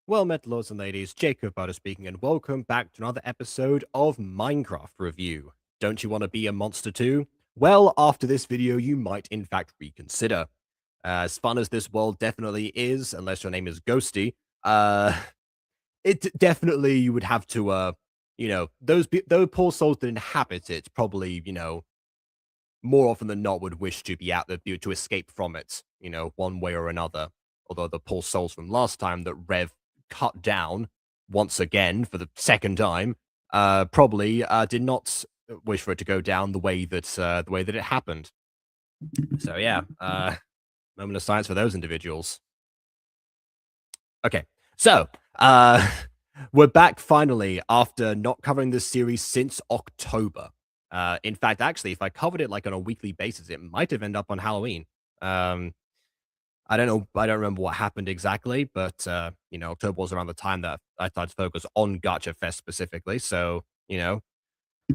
Well met, lords and ladies, Jacob Butter speaking, and welcome back to another episode of Minecraft Review. Don't you want to be a monster too? Well, after this video, you might in fact reconsider. As fun as this world definitely is, unless your name is Ghosty, it definitely you would have to, those poor souls that inhabit it probably, more often than not would wish to be out there to escape from it, one way or another. Although the poor souls from last time that Rev cut down once again for the second time, probably did not wish for it to go down the way that it happened. So yeah, moment of silence for those individuals. Okay, so we're back finally after not covering this series since October. In fact, actually, if I covered it like on a weekly basis, it might have ended up on Halloween. I don't know. I don't remember what happened exactly, but October was around the time that I started to focus on Gacha Fest specifically. So a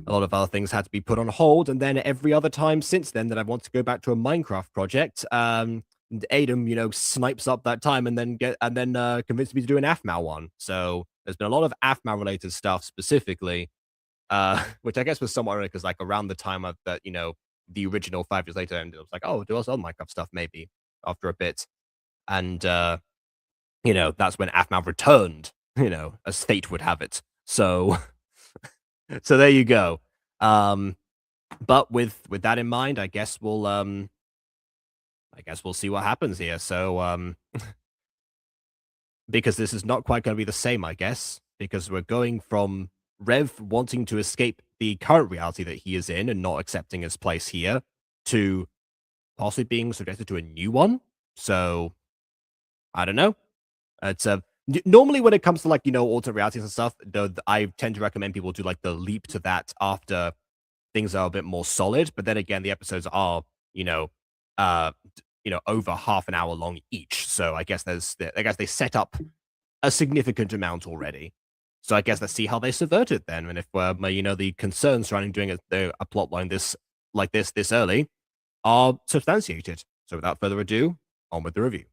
lot of other things had to be put on hold, and then every other time since then that I want to go back to a Minecraft project, Adam, snipes up that time and then convinced me to do an AFMAO one. So there's been a lot of AFMAO related stuff specifically, which I guess was somewhat ironic because like around the time of that, the original 5 years later, and it was like, oh, do also Minecraft stuff maybe after a bit, and that's when AFMAO returned, as fate would have it. So so there you go. But with that in mind, I guess we'll see what happens here. So because this is not quite going to be the same, I guess, because we're going from Rev wanting to escape the current reality that he is in and not accepting his place here to possibly being subjected to a new one. So I don't know. It's normally when it comes to like alternate realities and stuff, I tend to recommend people do like the leap to that after things are a bit more solid. But then again, the episodes are over half an hour long each. So I guess they set up a significant amount already. So I guess let's see how they subvert it then, and if the concerns surrounding doing a plot line this early are substantiated. So without further ado, on with the review.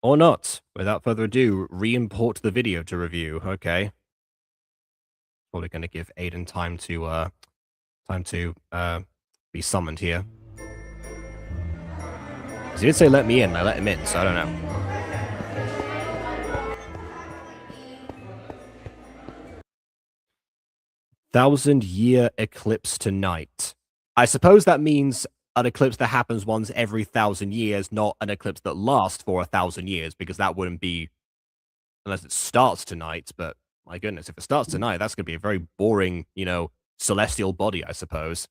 Or not. Without further ado, re-import the video to review. Okay. Probably going to give Aiden time to be summoned here. He did say let me in. I let him in, so I don't know. Thousand-year eclipse tonight. I suppose that means an eclipse that happens once every 1,000 years, not an eclipse that lasts for 1,000 years, because that wouldn't be unless it starts tonight. But my goodness, if it starts tonight, that's going to be a very boring, celestial body, I suppose.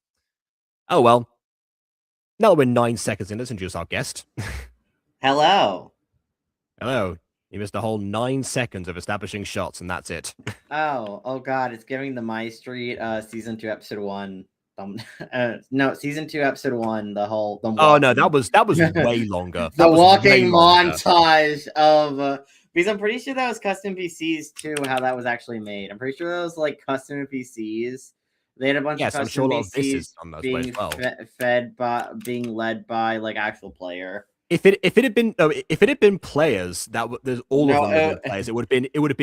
Oh well. Now that we're 9 seconds in, let's introduce our guest. Hello. Hello. You missed a whole 9 seconds of establishing shots, and that's it. Oh God! It's giving the My Street season 2 episode 1. No, season 2 episode 1. Oh no, that was way longer. The walking montage of because I'm pretty sure that was custom PCs too. How that was actually made. I'm pretty sure that was like custom PCs. They had a bunch of custom I'm sure a lot of this is PCs being fed by being led by like actual player. If it had been players there's all of them that were players, it would have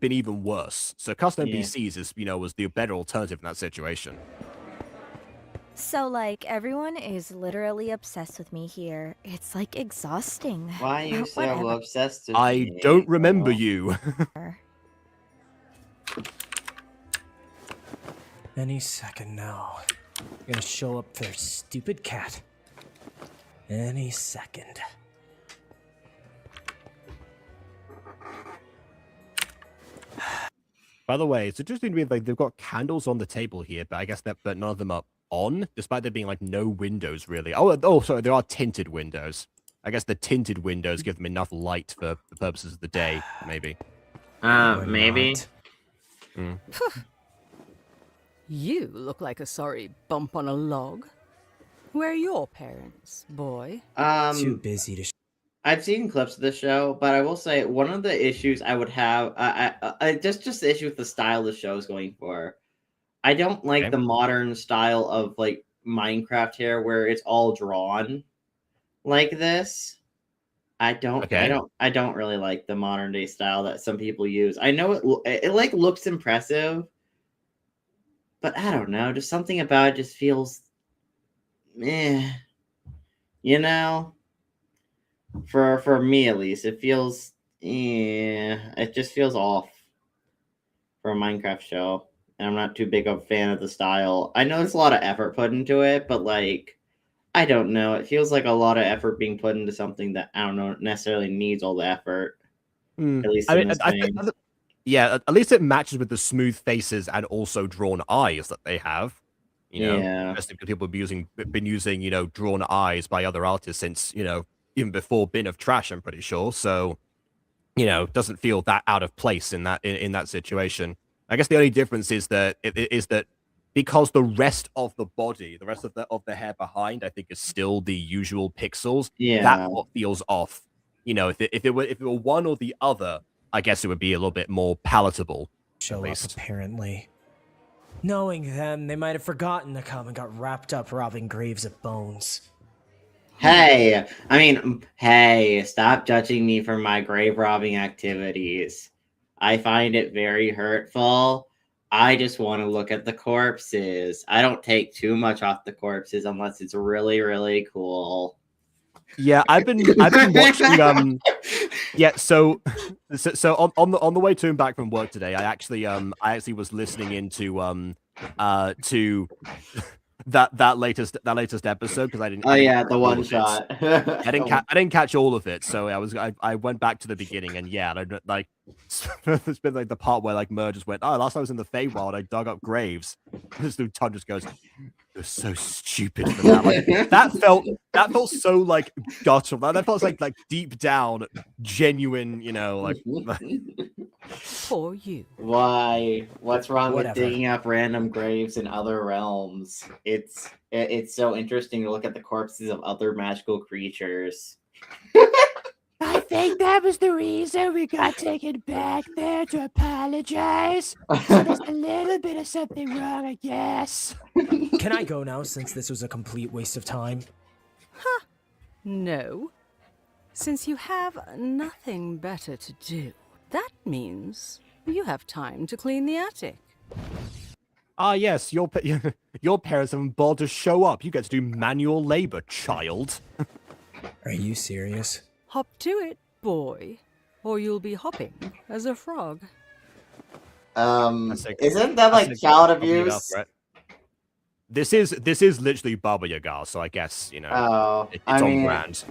been even worse. So custom PCs is was the better alternative in that situation. So like everyone is literally obsessed with me here. It's like exhausting. Why are you so obsessed with I me? don't remember you. Any second now. You're gonna show up for stupid cat. Any second. By the way, it's interesting to me like they've got candles on the table here, but I guess but none of them are on, despite there being like no windows really. Oh, sorry, there are tinted windows. I guess the tinted windows give them enough light for the purposes of the day, maybe. Maybe. You look like a sorry bump on a log. Where are your parents, boy? Too busy to. I've seen clips of the show, but I will say one of the issues I would have, just the issue with the style the show is going for. I don't like the modern style of like Minecraft here, where it's all drawn like this. I don't really like the modern day style that some people use. I know it like looks impressive, but I don't know, just something about it just feels, For me at least, it feels, it just feels off for a Minecraft show, and I'm not too big of a fan of the style. I know there's a lot of effort put into it, but like, I don't know. It feels like a lot of effort being put into something that I don't know necessarily needs all the effort. At least at least it matches with the smooth faces and also drawn eyes that they have. Especially because people have been using drawn eyes by other artists since even before Bin of Trash, I'm pretty sure. So doesn't feel that out of place in that situation. I guess the only difference is that because the rest of the body, the rest of the hair behind, I think is still the usual pixels. Yeah. That's what feels off. If it were one or the other, I guess it would be a little bit more palatable. Show up, apparently. Knowing them, they might have forgotten to come and got wrapped up robbing graves of bones. Hey, stop judging me for my grave robbing activities. I find it very hurtful. I just want to look at the corpses. I don't take too much off the corpses unless it's really, really cool. Yeah, I've been watching so on the way to and back from work today, I actually was listening into to that latest episode because I didn't. The one shot. I didn't catch all of it, so I went back to the beginning, and like it's been like the part where like Mer just went, oh, last time I was in the Feywild, I dug up graves. This dude Todd just goes, you're so stupid for that. Like that felt so like guttural. That felt like deep down, genuine. For you. Why? What's wrong Whatever. with digging up random graves in other realms? It's so interesting to look at the corpses of other magical creatures. I think that was the reason we got taken back there to apologize. So there's a little bit of something wrong, I guess. Can I go now, since this was a complete waste of time? No. Since you have nothing better to do, that means you have time to clean the attic. Ah, yes, your parents haven't bothered to show up. You get to do manual labor, child. Are you serious? Hop to it, boy, or you'll be hopping as a frog. Isn't that like child abuse? Enough, right? This is literally Baba Yaga, so I guess it's on brand.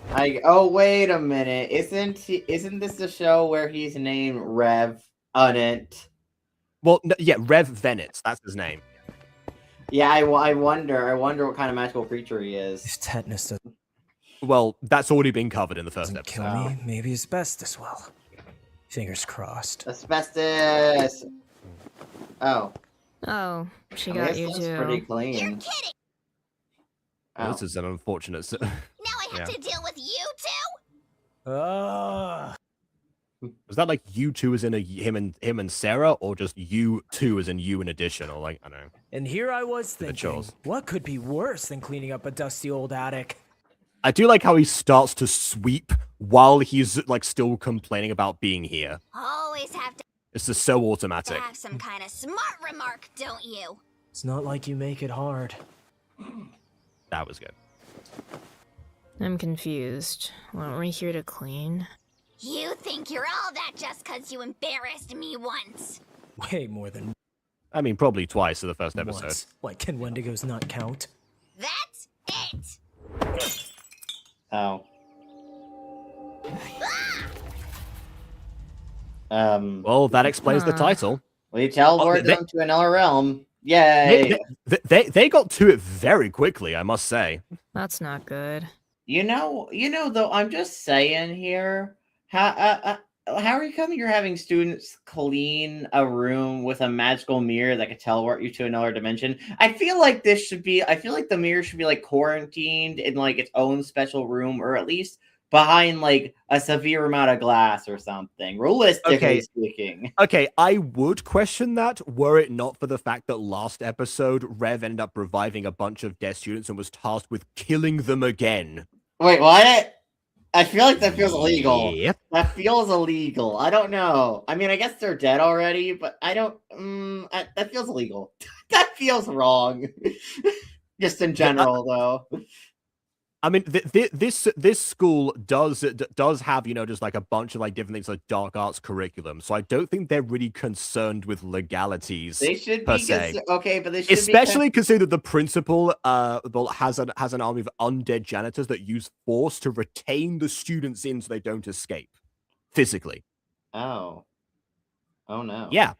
Wait a minute, isn't this the show where he's named Rev Unit? Well, no, yeah, Rev Venitz, that's his name. Yeah, I wonder what kind of magical creature he is. If tetanus doesn't Well, that's already been covered in the first episode. kill me, maybe asbestos will. Fingers crossed. Asbestos. Oh, She got you too. pretty clean. You're kidding! Well, this is an unfortunate. Now I have to deal with you two? Was that like you two as in him and Sarah, or just you two as in you in addition, or like I don't know? And here I was The thinking, chills. what could be worse than cleaning up a dusty old attic? I do like how he starts to sweep while he's like still complaining about being here. Always have to It's just so automatic. have some kind of smart remark, don't you? It's not like you make it hard. That was good. I'm confused. Weren't we here to clean? You think you're all that just because you embarrassed me once. Way more than I mean, probably twice in the first episode. once. Like, can Wendigos not count? That's it! Oh. Well, that explains the title. We teleport them to another realm. Yay! They got to it very quickly, I must say. That's not good. You know, though, I'm just saying here, how are you coming? You're having students clean a room with a magical mirror that could teleport you to another dimension. I feel like the mirror should be like quarantined in like its own special room, or at least behind like a severe amount of glass or something. Realistically speaking. Okay, I would question that were it not for the fact that last episode Rev ended up reviving a bunch of dead students and was tasked with killing them again. Wait, what? I feel like that feels illegal. Yep. That feels illegal. I don't know. I mean, I guess they're dead already, but I don't. That feels illegal. That feels wrong. Just in general, though. I mean, this school does have just like a bunch of like different things like dark arts curriculum, so I don't think they're really concerned with legalities. They should per be se. okay, but they should Especially considering that the principal has an army of undead janitors that use force to retain the students in so they don't escape physically. Oh no. Yeah.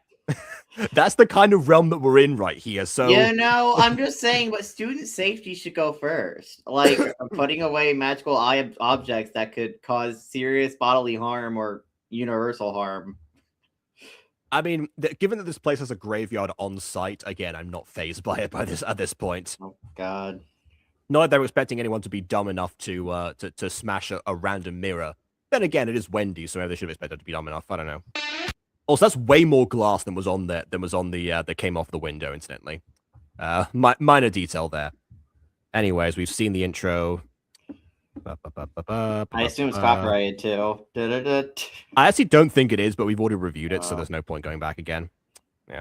That's the kind of realm that we're in right here. So I'm just saying, but student safety should go first. Like putting away magical objects that could cause serious bodily harm or universal harm. I mean, given that this place has a graveyard on site, again, I'm not phased by it at this point. Oh God. Not that they're expecting anyone to be dumb enough to smash a random mirror. Then again, it is Wendy, so maybe they should have expected to be dumb enough. I don't know. Also, that's way more glass than was on there that came off the window, incidentally. Minor detail there. Anyways, we've seen the intro. I assume it's copyrighted too. I actually don't think it is, but we've already reviewed it, so there's no point going back again. Yeah.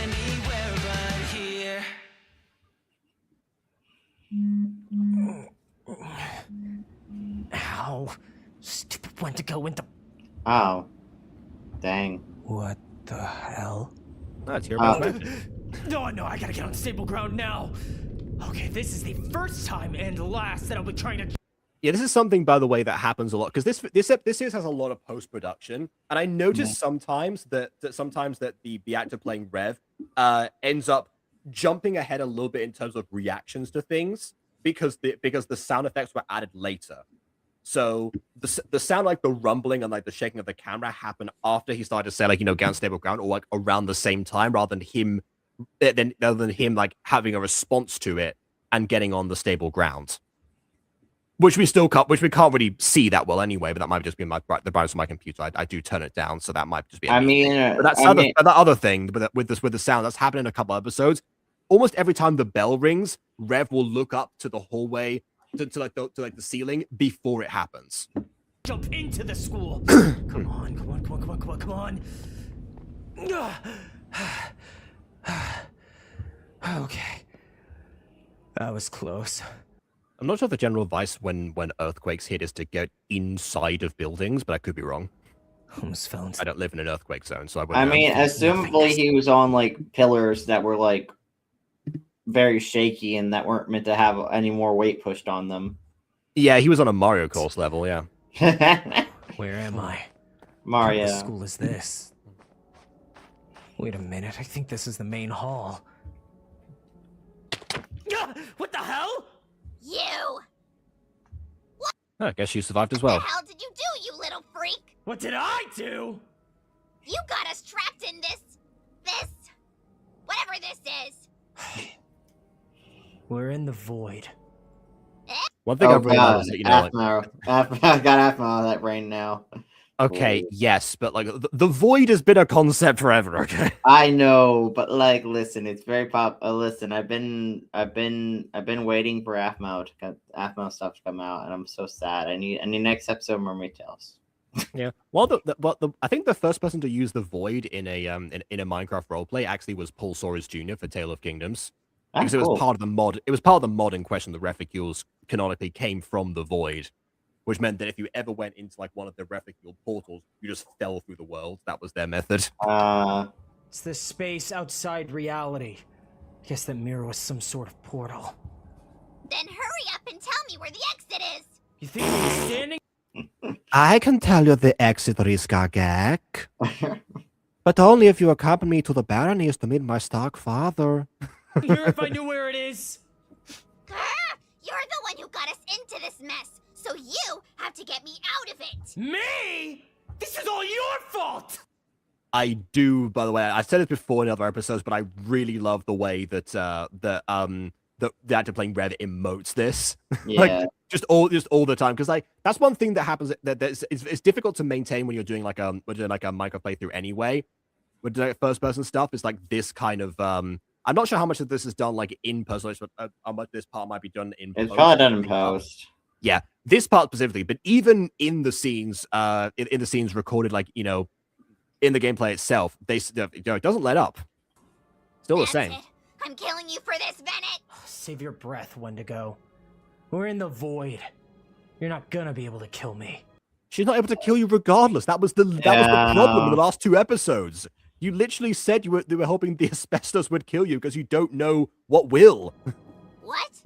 Anywhere but here. Ow. Stupid Wendigo into. Oh. Dang. What the hell? That's your best. No, I gotta get on stable ground now. Okay, this is the first time and last that I'll be trying to. Yeah, this is something, by the way, that happens a lot because this series has a lot of post production, and I noticed sometimes that the actor playing Rev ends up jumping ahead a little bit in terms of reactions to things because the sound effects were added later. So the sound like the rumbling and like the shaking of the camera happened after he started to say like get on stable ground or like around the same time rather than him like having a response to it and getting on the stable ground. Which we can't really see that well anyway, but that might just be the brightness of my computer. I do turn it down, so that might just be. But that's that other thing with the sound that's happened in a couple episodes. Almost every time the bell rings, Rev will look up to the hallway to the ceiling before it happens. Jump into the school. Come on. Okay, that was close. I'm not sure if the general advice when earthquakes hit is to get inside of buildings, but I could be wrong. Almost fell into. I don't live in an earthquake zone, so I wouldn't. I mean, assumably he was on like pillars that were like very shaky and that weren't meant to have any more weight pushed on them. Yeah, he was on a Mario course level. Yeah. Where am I? Mario. What school is this? Wait a minute. I think this is the main hall. What the hell? You! I guess you survived as well. What the hell did you do, you little freak? What did I do? You got us trapped in this... whatever this is. We're in the void. One thing I've realized is that, I got half of that brain now. Okay, yes, but like the void has been a concept forever. Okay, I know, but like, listen, it's very pop. Listen, I've been waiting for AFMO stuff to come out, and I'm so sad. I need next episode of Mermaid Tales. Yeah, well, I think the first person to use the void in a Minecraft roleplay actually was Paul Saurus Jr. for Tale of Kingdoms. Because it was part of the mod. It was part of the mod in question. The reficules canonically came from the void, which meant that if you ever went into like one of the reficule portals, you just fell through the world. That was their method. It's the space outside reality. I guess that mirror was some sort of portal. Then hurry up and tell me where the exit is. You think I'm standing? I can tell you the exit, Riskagek. But only if you accompany me to the baronies to meet my stark father. Here if I knew where it is. Grr! You're the one who got us into this mess, so you have to get me out of it. Me? This is all your fault! I do, by the way, I said it before in other episodes, but I really love the way that the actor playing Rev emotes this. Yeah. Like just all the time, because like that's one thing that happens that it's difficult to maintain when you're doing like a Minecraft playthrough anyway. With like first person stuff, it's like this kind of I'm not sure how much of this is done like in post, but how much this part might be done in post. It's probably done in post. Yeah, this part specifically, but even in the scenes, in the scenes recorded, like in the gameplay itself, it doesn't let up. Still the same. It. I'm killing you for this, Bennett. Save your breath, Wendigo. We're in the void. You're not gonna be able to kill me. She's not able to kill you regardless. That was the problem in the last 2 episodes. You literally said you were hoping the asbestos would kill you because you don't know what will. What?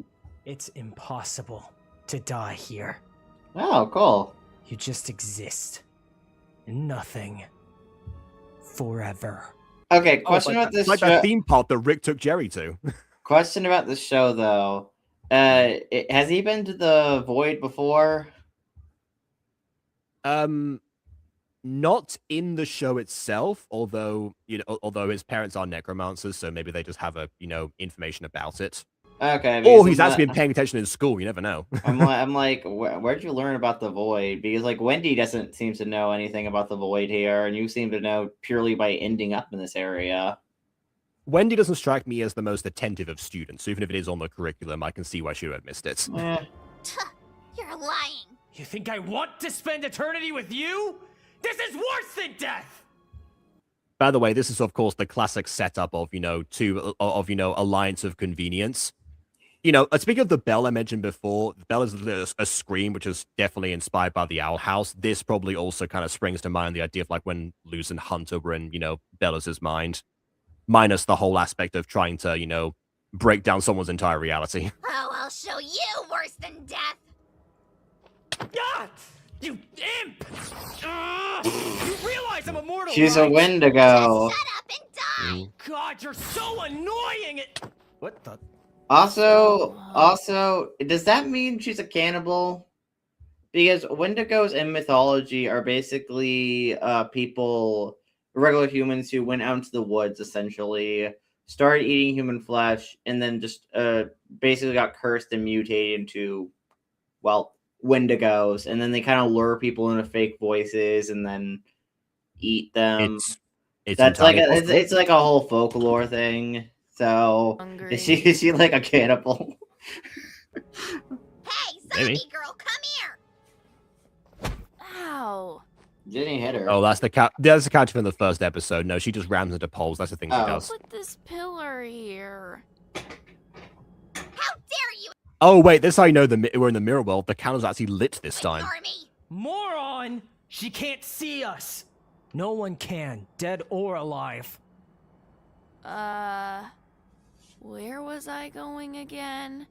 It's impossible to die here. Oh, cool. You just exist. Nothing. Forever. Okay, question about this like show. that theme park that Rick took Jerry to. Question about this show, though. Has he been to the void before? Not in the show itself, although his parents are necromancers, so maybe they just have a information about it. Okay. Or he's actually been paying attention in school. You never know. I'm like, where'd you learn about the void? Because like Wendy doesn't seem to know anything about the void here, and you seem to know purely by ending up in this area. Wendy doesn't strike me as the most attentive of students, so even if it is on the curriculum, I can see why she would have missed it. You're lying. You think I want to spend eternity with you? This is worse than death! By the way, this is of course the classic setup of alliance of convenience. Speaking of the bell I mentioned before, the bell is a scream, which is definitely inspired by the Owl House. This probably also kind of springs to mind the idea of like when Luz and Hunter were in, Bellus's mind, minus the whole aspect of trying to, break down someone's entire reality. Oh, I'll show you worse than death. Ah! You imp! You realize I'm immortal, She's right? a Wendigo. Shut up and die. God, you're so annoying! What the? Also, does that mean she's a cannibal? Because Wendigos in mythology are basically people, regular humans who went out into the woods, essentially, started eating human flesh, and then just basically got cursed and mutated into, well, Wendigos, and then they kind of lure people into fake voices and then eat them. It's like a whole folklore thing. So is she like a cannibal? Hey, zombie girl, come here. Ow. Didn't hit her. Oh, that's the cat. That's the catch from the first episode. No, she just rams into poles. That's the thing she does. Put this pillar here. How dare you? Oh wait, this is how you know we're in the mirror world. The candle's actually lit this time. Ignore me. Moron! She can't see us. No one can, dead or alive. Where was I going again?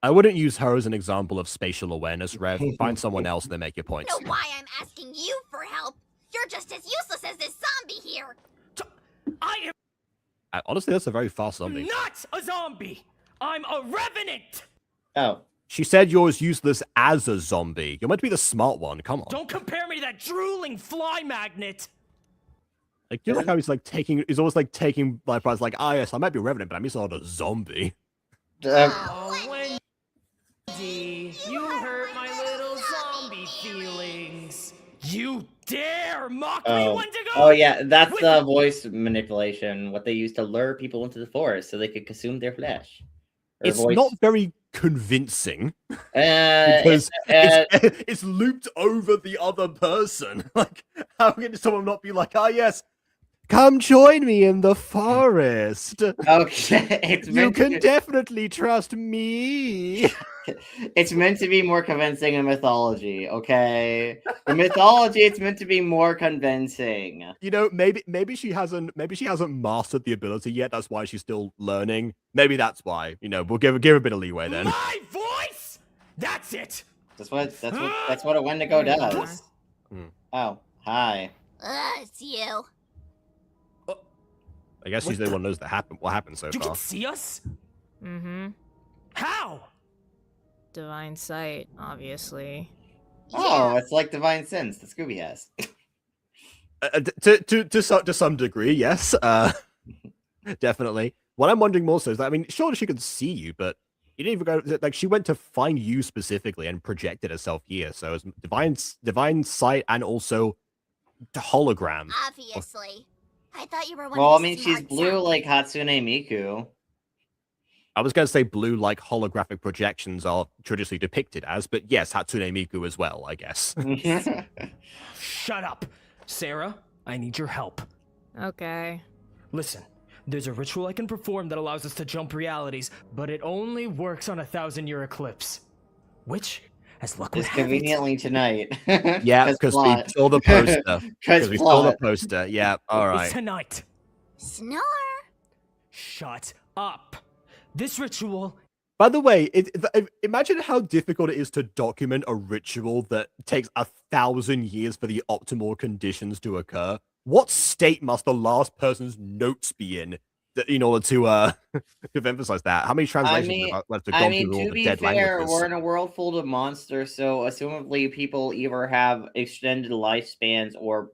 I wouldn't use her as an example of spatial awareness, Rev. Find someone else and then make your points. Know why I'm asking you for help? You're just as useless as this zombie here. I am Honestly, that's a very fast zombie. not a zombie! I'm a revenant! Oh. She said you're as useless as a zombie. You're meant to be the smart one. Come on. Don't compare me to that drooling fly magnet! Like, you know, like how he's always like taking my prize, like, yes, I might be a revenant, but I'm just not a zombie. Oh, Wendy, you hurt my little zombie feelings. You dare mock me, Wendigo? Oh yeah, that's the voice manipulation, what they use to lure people into the forest so they could consume their flesh. It's not very convincing because it's looped over the other person. Like, how can someone not be like, yes, come join me in the forest? Okay, you can definitely trust me. It's meant to be more convincing in mythology, okay? In mythology, it's meant to be more convincing. Maybe she hasn't mastered the ability yet. That's why she's still learning. Maybe that's why. We'll give her a bit of leeway then. My voice. That's it. That's what a Wendigo does. Oh, hi. It's you. I guess she's the one who knows what happened so You far. can see us? Mm-hmm. How? Divine sight, obviously. Oh, it's like Divine Sense that Scooby has. To some degree, yes. Definitely. What I'm wondering more so is that, I mean, surely she could see you, but you didn't even go, like, she went to find you specifically and projected herself here. So it's divine sight and also hologram. Obviously. I thought you were one Well, I of the mean, she's smart blue zombies. like Hatsune Miku. I was going to say blue like holographic projections are traditionally depicted as, but yes, Hatsune Miku as well, I guess. Shut up. Sarah, I need your help. Okay. Listen, there's a ritual I can perform that allows us to jump realities, but it only works on a 1,000-year eclipse. Which, as luck would It's have it... conveniently tonight. Yeah, because we saw the poster. Because we saw the poster. Yeah, all right. It's tonight. Snore. Shut up. This ritual... By the way, imagine how difficult it is to document a ritual that takes 1,000 years for the optimal conditions to occur. What state must the last person's notes be in in order to to emphasize that. How many translations have gone through all to the be dead fair, languages? we're in a world full of monsters, so assumably people either have extended lifespans or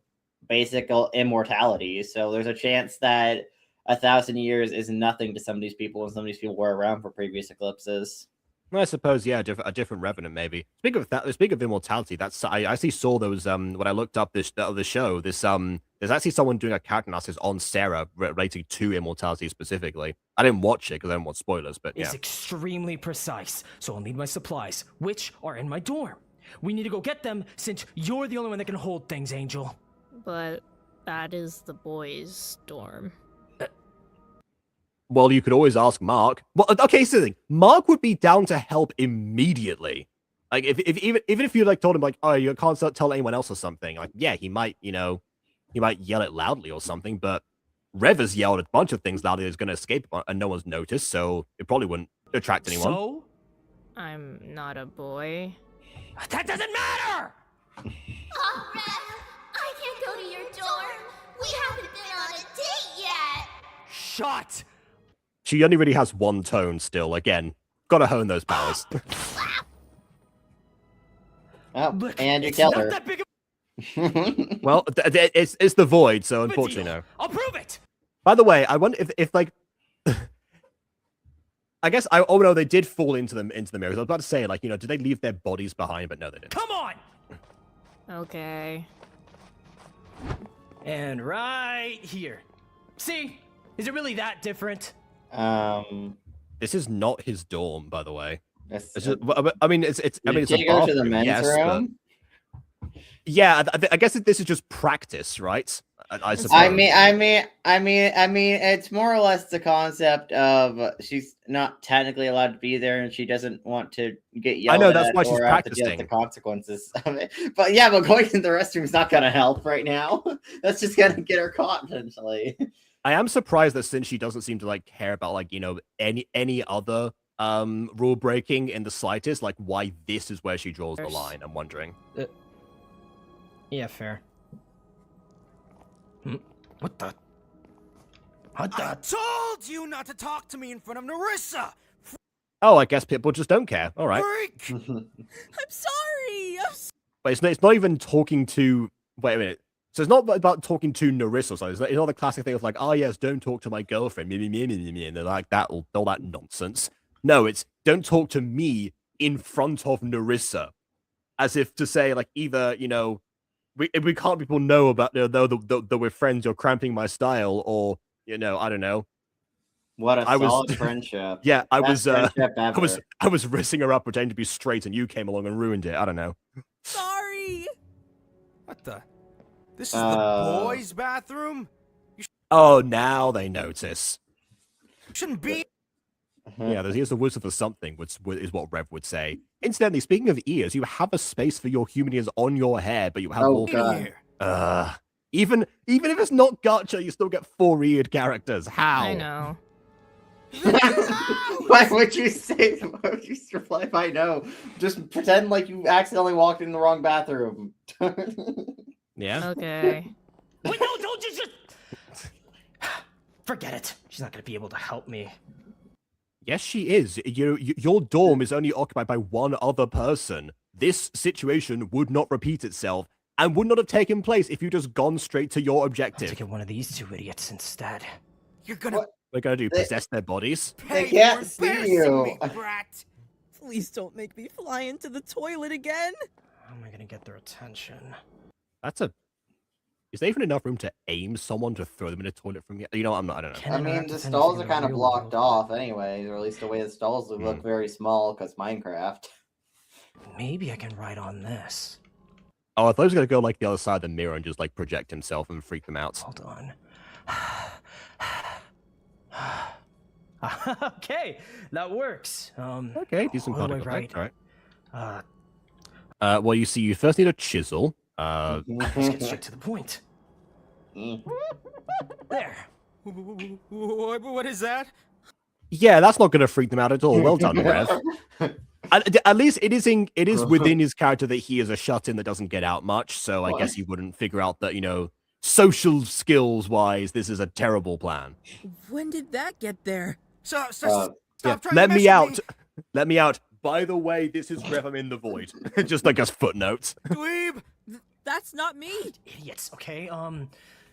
basic immortality. So there's a chance that 1,000 years is nothing to some of these people, and some of these people were around for previous eclipses. I suppose, yeah, a different revenant maybe. Speaking of immortality, that's I actually saw those when I looked up the show. There's actually someone doing a character analysis on Sarah relating to immortality specifically. I didn't watch it because I don't want spoilers, but yeah. Is extremely precise, so I'll need my supplies, which are in my dorm. We need to go get them since you're the only one that can hold things, Angel. But that is the boys' dorm. Well, you could always ask Mark. Well, okay, so the thing, Mark would be down to help immediately. Like, even if you like told him like, oh, you can't tell anyone else or something. Like, yeah, he might yell it loudly or something. But Rev has yelled a bunch of things loudly that's going to escape, and no one's noticed, so it probably wouldn't attract anyone. So, I'm not a boy. that doesn't matter. Oh, Rev, I can't go to your dorm. We haven't been on a date yet. Shut. She only really has one tone still. Again, gotta hone those powers. Oh, Look, and you it's killed not her. that big of Well, it's the void, so a unfortunately, deal. no. I'll prove it. By the way, I wonder if like, I guess oh no, they did fall into the mirrors. I was about to say like, did they leave their bodies behind? But no, they didn't. Come on. Okay. And right here. See? Is it really that different? This is not his dorm, by the way. It's It's just, I mean, it's Did it's you a go to the bathroom, men's yes, but- room? yeah, I guess this is just practice, right? I suppose. I mean, it's more or less the concept of she's not technically allowed to be there, and she doesn't want to get yelled I know, that's at why she's or have to deal with practicing. the consequences of it. But yeah, but going to the restroom is not going to help right now. That's just going to get her caught potentially. I am surprised that since she doesn't seem to like care about like any other rule breaking in the slightest, like why this is where she draws the line. I'm wondering. Yeah, fair. What the? I told you not to talk to me in front of Narissa! Oh, I guess people just don't care. All right. Freak! I'm sorry. But it's not even talking to. Wait a minute. So it's not about talking to Narissa or something. It's not the classic thing of like, oh yes, don't talk to my girlfriend, and they're like that, all that nonsense. No, it's don't talk to me in front of Narissa, as if to say like either we can't people know about that we're friends. You're cramping my style, or I don't know. What a I was- solid friendship. Yeah, I Best friendship ever. I was rizzing her up, pretending to be straight, and you came along and ruined it. I don't know. Sorry. What the? This is the boys' bathroom? Oh, now they notice. Shouldn't be. Yeah, there's ears of whistle for something, which is what Rev would say. Incidentally, speaking of ears, you have a space for your human ears on your hair, but you have Oh, all. God. Even if it's not Gacha, you still get 4-eared characters. How? I know. Why would you say? Why would you reply if I know? Just pretend like you accidentally walked in the wrong bathroom. Yeah. Okay. Wait, no, don't you just. Forget it. She's not gonna be able to help me. Yes, she is. Your dorm is only occupied by one other person. This situation would not repeat itself and would not have taken place if you just gone straight to your I'll objective. take one of these two idiots instead. You're gonna We're gonna do They- possess their bodies. They pay can't for see embarrassing you. me, brat. Please don't make me fly into the toilet again. How am I gonna get their attention? Is there even enough room to aim someone to throw them in a toilet from here? I don't know. I Can mean, interact the with stalls anything are in kind of real blocked world? off anyway, or at least the way the stalls look very small because Minecraft. Maybe I can ride on this. Oh, I thought he was gonna go like the other side of the mirror and just like project himself and freak them out. Hold on. Okay, that works. Okay, decent what do I particle effect. write? All right. Well, you see, you first need a chisel. Let's get straight to the point. There. What is that? Yeah, that's not gonna freak them out at all. Well done, Rev. At least it is within his character that he is a shut-in that doesn't get out much. So I guess he wouldn't figure out that social skills wise, this is a terrible plan. When did that get there? Stop Yeah, trying to let mess me with out. Let me out. By the way, this is Rev. I'm in the void. Just like us footnotes. Dweeb! That's not me! Idiots, okay?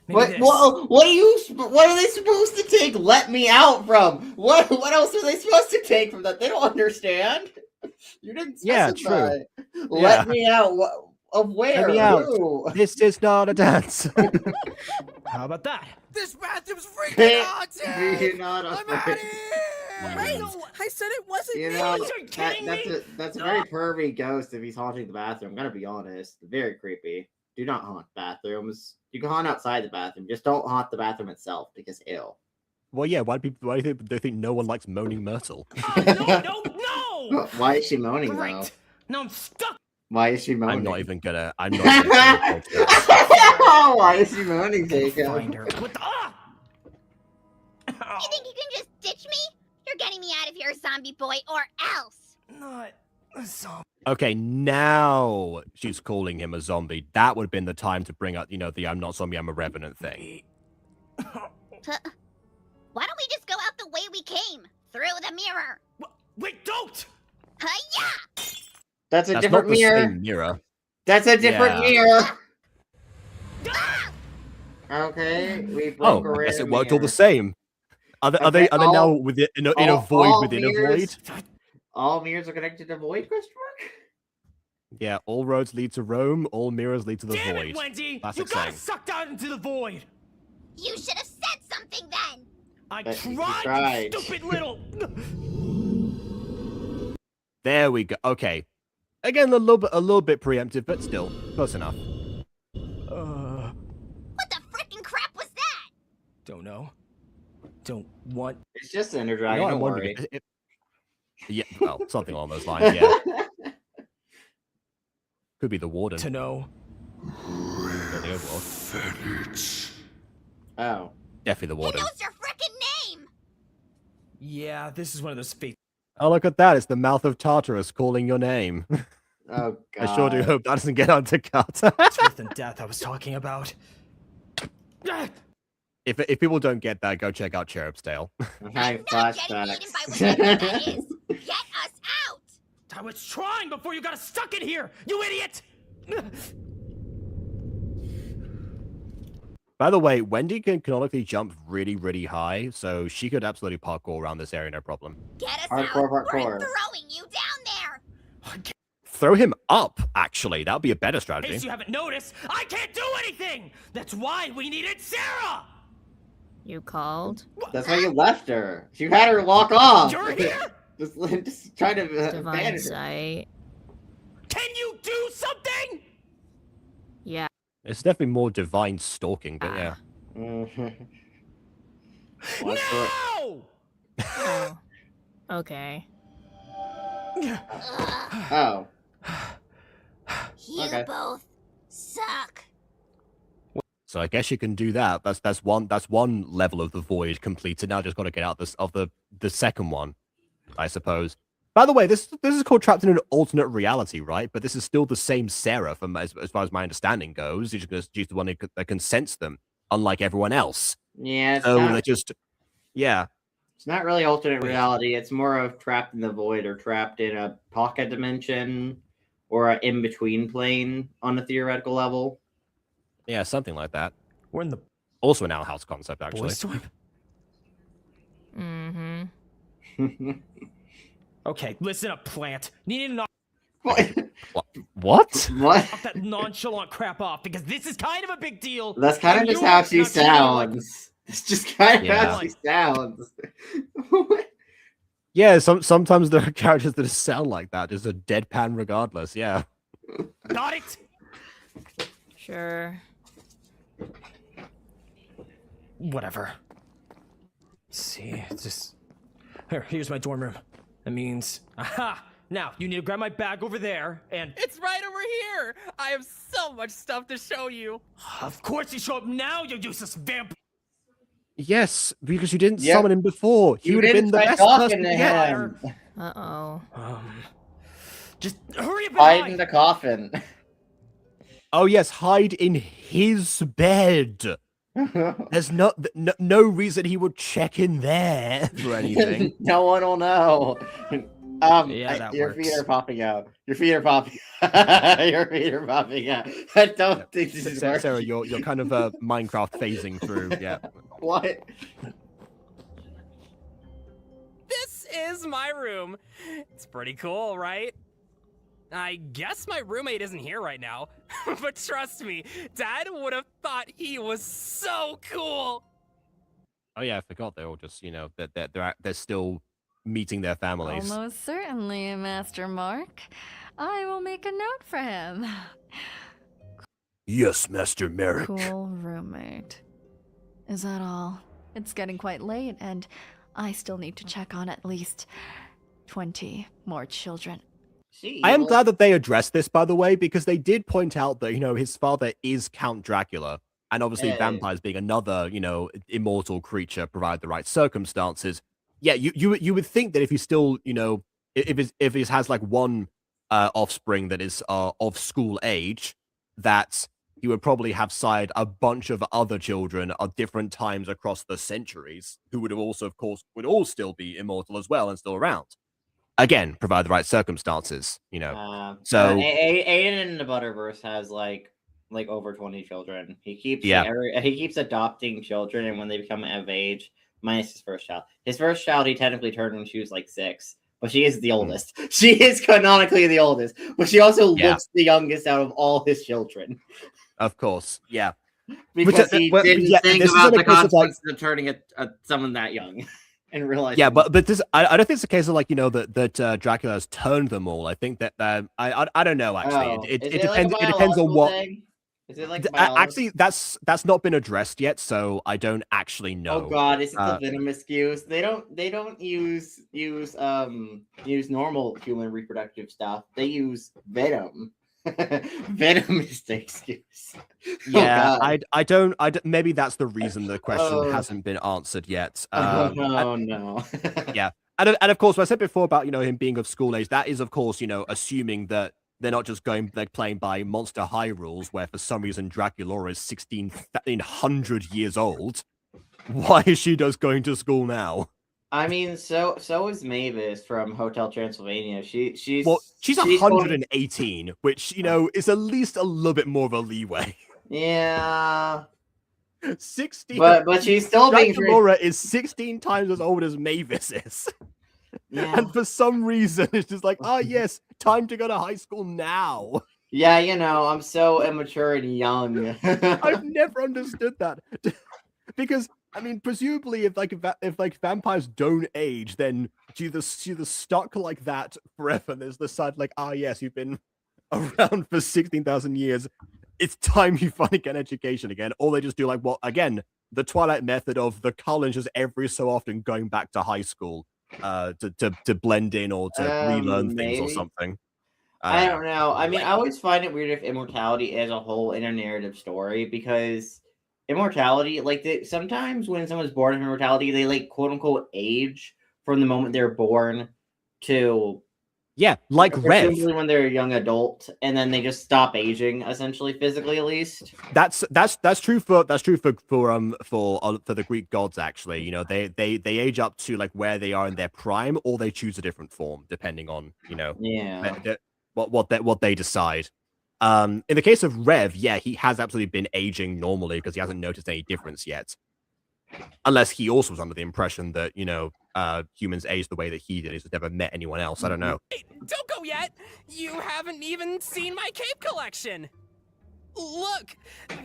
Maybe this. What are they supposed to take let me out from? What else are they supposed to take from that? They don't understand. You didn't specify. Yeah, true. Let me out of where? Let me out. Who? This is not a dance. How about that? This bathroom's freaking haunted! You're not I'm afraid. out of here! Wait, I said it wasn't You me! know, Are you kidding me? that's a very pervy ghost if he's haunting the bathroom. I'm gonna be honest. Very creepy. Do not haunt bathrooms. You can haunt outside the bathroom. Just don't haunt the bathroom itself because ill. Well, yeah. Why do they think no one likes moaning Myrtle? No! Why is she moaning though? Great. Now I'm stuck. Why is she moaning? I'm not even gonna. Why Why is she moaning, Jacob? Find her. What the? You think you can just ditch me? You're getting me out of here, zombie boy, or else. Not a zombie. Okay, now she's calling him a zombie. That would have been the time to bring up, the I'm not zombie, I'm a revenant thing. Why don't we just go out the way we came? Through the mirror. Wait, don't! Yeah! That's a That's different not the mirror. same mirror. That's a different Yeah. mirror. Ah! Okay, we broke a I guess random it worked all mirror. the same. Are they Okay, now within in a void all within a mirrors- void? All mirrors are connected to void? Question mark? Yeah, all roads lead to Rome. All mirrors lead to the Damn void. it, Wendy! Classic You got saying. sucked out into the void. You should have said something then. I But you tried, tried. you stupid little. There we go. Okay, again a little bit preemptive, but still close enough. What the frickin' crap was that? Don't know. Don't want. It's just Ender You Dragon, know what don't I'm wondering worry. yeah, well, something along those lines. Yeah, could be the warden. To know. Or the overlord. Oh. Definitely the He warden. knows your frickin' name. Yeah, this is one of those fake. Oh, look at that! It's the mouth of Tartarus calling your name. Oh, God. I sure do hope that doesn't get onto cut. It's worse than death I was talking about. If people don't get that, go check out Cherub's Tale. I'm having I'm not getting eaten by flashbacks. whatever that is. Get us out. I was trying before you got us stuck in here, you idiot! By the way, Wendy can canonically jump really, really high, so she could absolutely parkour around this area, no problem. Get us Hardcore, out. We're hardcore. throwing you down there. Throw him up, actually. That would be a better In strategy. case you haven't noticed, I can't do anything! That's why we needed Sarah! You called? That's why you left her. You had her walk off. You're here? Just try to Divine banish her. sight. Can you do something? Yeah. It's definitely more divine stalking, but yeah. Mhm. No! Oh. Okay. Ugh, Oh. you Okay. both suck. So I guess you can do that. That's one level of the void completed. Now just got to get out of the second one, I suppose. By the way, this is called Trapped in an Alternate Reality, right? But this is still the same Sarah, as far as my understanding goes. She's the one that can sense them, unlike everyone else. Yeah, So they just, yeah. it's not really alternate reality. It's more of trapped in the void or trapped in a pocket dimension or an in-between plane on a theoretical level. Yeah, something like that. We're in the Also an Owl House concept, actually. boys' swim. Mm-hmm. Okay, listen up, plant. Needed to knock What? What? that nonchalant crap off because this is kind of a big deal. That's kind of and just you're how she not treating me like- sounds. It's just kind of Yeah. how she sounds. Yeah, sometimes there are characters that just sound like that, just a deadpan regardless, yeah. Got it? Sure. Whatever. See, it's just... Here's my dorm room. That means... Aha! Now, you need to grab my bag over there, and... It's right over here! I have so much stuff to show you! Of course you show up now, you useless vamp! Yes, because you didn't Yep. summon him before. He You would have been didn't the try best talking person to to get. him. Uh-oh. Just hurry up and Hide hide! in the coffin. Oh yes, hide in his bed. There's no reason he would check in there for anything. No one will know. Yeah, that your feet works. are popping out. Your feet are popping. Your feet are popping out. I don't think this is working. Sarah, you're kind of Minecraft phasing through. Yeah. What? This is my room. It's pretty cool, right? I guess my roommate isn't here right now, but trust me, Dad would have thought he was so cool. Oh yeah, I forgot they're all just that they're still meeting their families. Almost certainly, Master Mark. I will make a note for him. Yes, Master Merrick. Cool roommate. Is that all? It's getting quite late, and I still need to check on at least 20 more children. I am glad that they addressed this, by the way, because they did point out that, his father is Count Dracula. And obviously vampires being another, immortal creature, provided the right circumstances. Yeah, you would think that if he still, if he has like one offspring that is of school age, that he would probably have sired a bunch of other children at different times across the centuries, who would have also, of course, would all still be immortal as well and still around. Again, provide the right circumstances, So Aiden in the Butterverse has like over 20 children. He keeps he keeps adopting children, and when they become of age, minus his first child. His first child he technically turned when she was like 6, but she is the oldest. She is canonically the oldest, but she also looks the youngest out of all his children. Of course, yeah. Because he didn't think about the consequences of turning someone that young. And realize but this I don't think it's a case of that Dracula has turned them all. I think that I don't know actually. It depends. It depends on what. Is it like actually that's not been addressed yet, so I don't actually know. Oh God, is it the venomous use? They don't use normal human reproductive stuff. They use venom. Venom is the excuse. Yeah, I don't. Maybe that's the reason the question hasn't been answered yet. No. Yeah, and of course, what I said before about him being of school age, that is of course assuming that they're not just playing by Monster High rules, where for some reason Dracula is 1600 years old. Why is she just going to school now? I mean, so is Mavis from Hotel Transylvania. She's 118, which is at least a little bit more of a leeway. Yeah. 16. But she's still being Laura is 16 times as old as Mavis is. Yeah. And for some reason, it's just like, yes, time to go to high school now. Yeah, I'm so immature and young. I've never understood that. Because I mean, presumably, if vampires don't age, then you're stuck like that forever. There's the side yes, you've been around for 16,000 years. It's time you finally get an education again. Or they just do the Twilight method of the college is every so often going back to high school to blend in or to relearn things or something. I don't know. I mean, I always find it weird if immortality as a whole in a narrative story, because immortality, sometimes when someone's born in immortality, they quote unquote age from the moment they're born to Rev when they're a young adult, and then they just stop aging, essentially physically at least. That's true for the Greek gods actually. They age up to where they are in their prime, or they choose a different form depending on what they decide. In the case of Rev, he has absolutely been aging normally because he hasn't noticed any difference yet. Unless he also was under the impression that, humans age the way that he did. He's never met anyone else. I don't know. Hey, don't go yet! You haven't even seen my cape collection! Look!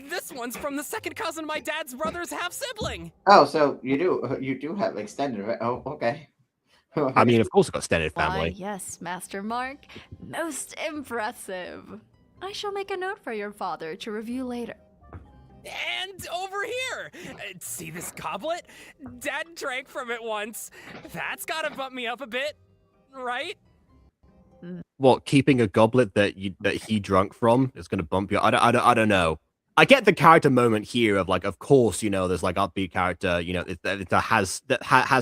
This one's from the second cousin of my dad's brother's half-sibling! Oh, so you do have extended, right? Oh, okay. I mean, of course I've got extended family. Why, yes, Master Mark. Most impressive. I shall make a note for your father to review later. And over here! See this goblet? Dad drank from it once. That's gotta bump me up a bit, right? What, keeping a goblet that he drunk from is gonna bump you? I don't know. I get the character moment here of course, there's upbeat character, that has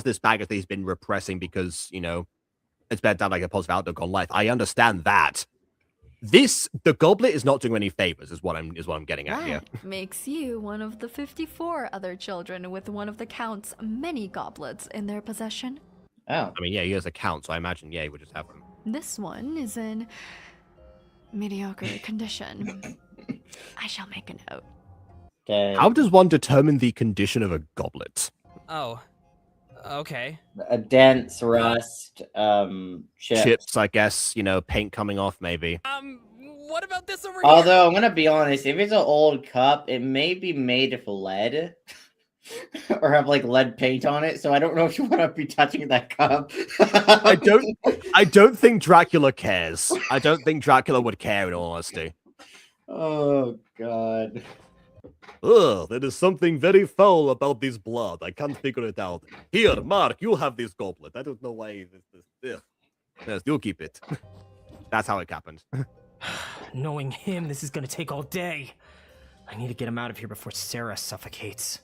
this baggage that he's been repressing because, it's better to have a positive outlook on life. I understand that. the goblet is not doing any favors, is what I'm getting at here. That makes you one of the 54 other children with one of the Count's many goblets in their possession. Oh. I mean, yeah, he has a count, so I imagine, yeah, he would just have them. This one is in mediocre condition. I shall make a note. Okay. How does one determine the condition of a goblet? Oh, okay. A dense rust, Chips, I guess, you know, paint coming off, maybe. What about this over here? Although, I'm gonna be honest, if it's an old cup, it may be made of lead. Or have, like, lead paint on it, so I don't know if you want to be touching that cup. I don't think Dracula cares. I don't think Dracula would care, in all honesty. Oh, God. Ugh, there is something very foul about this blood. I can't figure it out. Here, Mark, you have this goblet. I don't know why this. Yes, you keep it. That's how it happened. Knowing him, this is gonna take all day. I need to get him out of here before Sarah suffocates.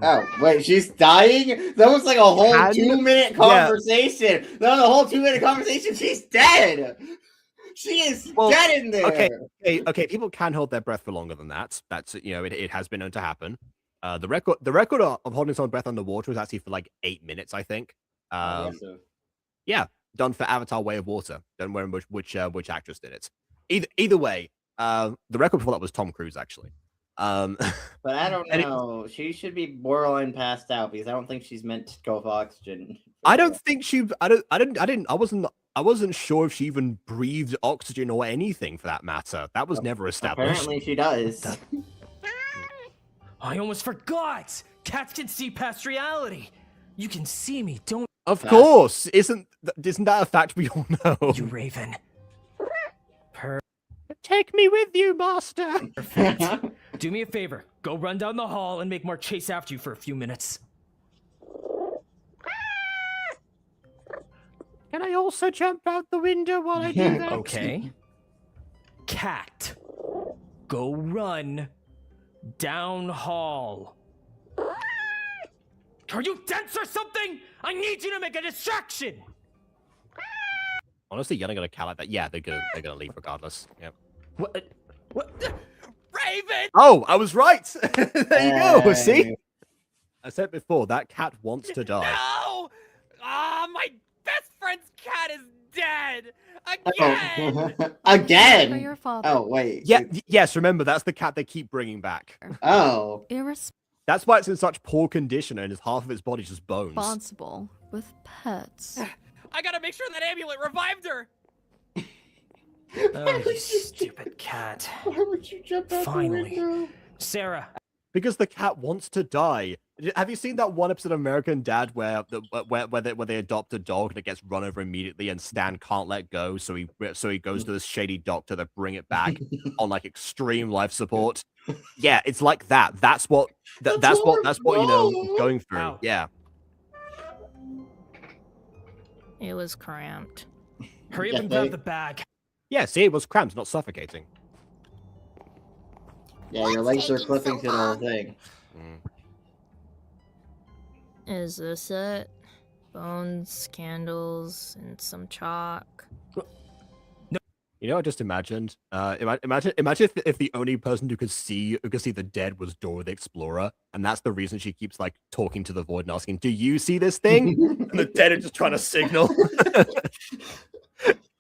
Oh, wait, she's dying? That was like a whole 2-minute conversation. Yeah. That was a whole 2-minute conversation. She's dead. She is dead in there. Okay. People can hold their breath for longer than that. That's, you know, it has been known to happen. The record of holding someone's breath underwater was actually for like 8 minutes, I think. Yeah, done for Avatar: Way of Water. Don't remember which actress did it. Either way, the record before that was Tom Cruise, actually. But I don't know. She should be borderline passed out because I don't think she's meant to go off oxygen. I don't think she. I wasn't sure if she even breathed oxygen or anything for that matter. That was never established. Apparently, she does. I almost forgot. Cats can see past reality. You can see me, don't? Of course, isn't that a fact we all know? You Raven. Take me with you, master. Perfect. Do me a favor. Go run down the hall and make Mark chase after you for a few minutes. Can I also jump out the window while I do that? Okay. Cat, go run down hall. Are you dense or something? I need you to make a distraction. Honestly, yelling at a cat like that, yeah, they're gonna leave regardless. Yep. What? Raven! Oh, I was right. There you go. See, I said before that cat wants to die. No! My best friend's cat is dead again. Again? For your father. Oh wait. Yeah. Yes. Remember, that's the cat they keep bringing back. Oh. That's why it's in such poor condition and half of its body's just bones. Responsible with pets. I gotta make sure that amulet revived her. Oh, you stupid cat. Why would you jump out Finally. the window? Sarah. Because the cat wants to die. Have you seen that one episode of American Dad where they adopt a dog and it gets run over immediately and Stan can't let go, so he goes to this shady doctor to bring it back on like extreme life support? Yeah, it's like that. That's what you know going through. Ow. Yeah. It was cramped. Hurry up and grab the bag. Yeah, see, it was cramped, not suffocating. Yeah, your legs are clipping to the whole thing. Is this it? Bones, candles, and some chalk. You know, I just imagined. Imagine if the only person who could see the dead was Dora the Explorer, and that's the reason she keeps like talking to the void and asking, "Do you see this thing?" And the dead are just trying to signal.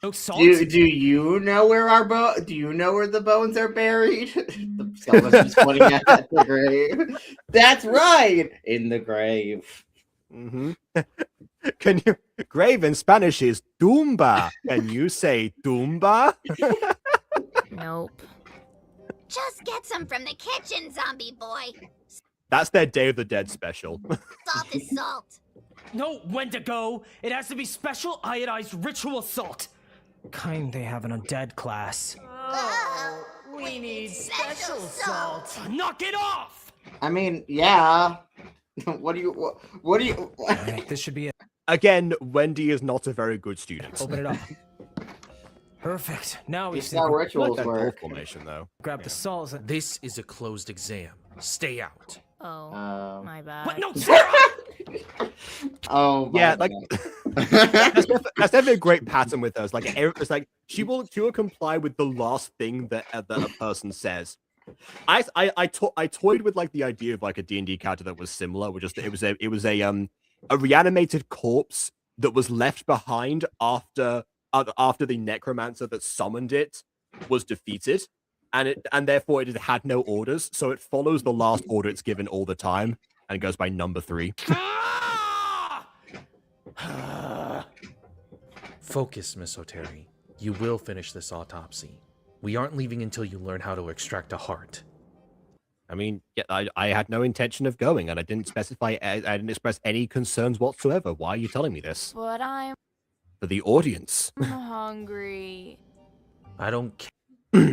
No salt. Do you know where Do you know where the bones are buried? The skeleton's pointing at the grave. That's right, in the grave. Mm-hmm. Can you? Grave in Spanish is tumba. Can you say tumba? Nope. Just get some from the kitchen, zombie boy. That's their Day of the Dead special. Salt is salt. No, Wendigo. It has to be special iodized ritual salt. Kind they have an undead class. Oh, we need special salt. Knock it off! I mean, yeah. What do you? Alright, this should be it. Again, Wendy is not a very good student. Open it up. Perfect. Now we It's how rituals Like that door work. formation, though. grab the salt. This is a closed exam. Stay out. Oh, my bad. What? No, Sarah! Oh, my Yeah, like God. That's definitely a great pattern with her. It's like she will comply with the last thing that a person says. I toyed with like the idea of like a D&D character that was similar, which is it was a reanimated corpse that was left behind after the necromancer that summoned it was defeated, and therefore it had no orders, so it follows the last order it's given all the time, and it goes by number 3. Focus, Miss O'Terry. You will finish this autopsy. We aren't leaving until you learn how to extract a heart. I mean, yeah, I had no intention of going, and I didn't specify. I didn't express any concerns whatsoever. Why are you telling me this? But I'm For the audience. hungry. I don't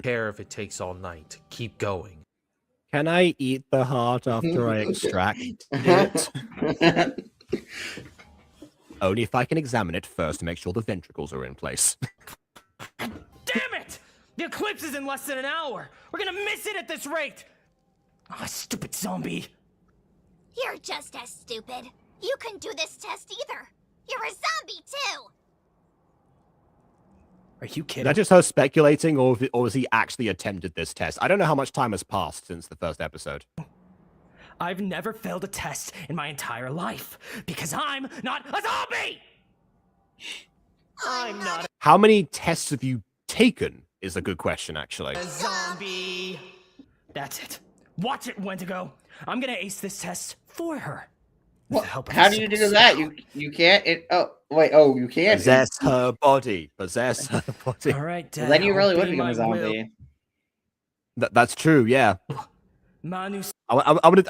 care if it takes all night. Keep going. Can I eat the heart after I extract it? Only if I can examine it first to make sure the ventricles are in place. Damn it! The eclipse is in less than an hour. We're gonna miss it at this rate. Ah, stupid zombie. You're just as stupid. You couldn't do this test either. You're a zombie too. Are you Is kidding? that just her speculating, or has he actually attempted this test? I don't know how much time has passed since the first episode. I've never failed a test in my entire life because I'm not a zombie. I'm not How many tests have you taken is a good question, actually. a zombie. That's it. Watch it, Wendigo. I'm gonna ace this test for her. With the help of How a do you simple do that? spell. You can't. You can't. Possess her body. Possess her body. All right, Well, then you really would obey become my a zombie. That's true. Yeah. will. Manus I want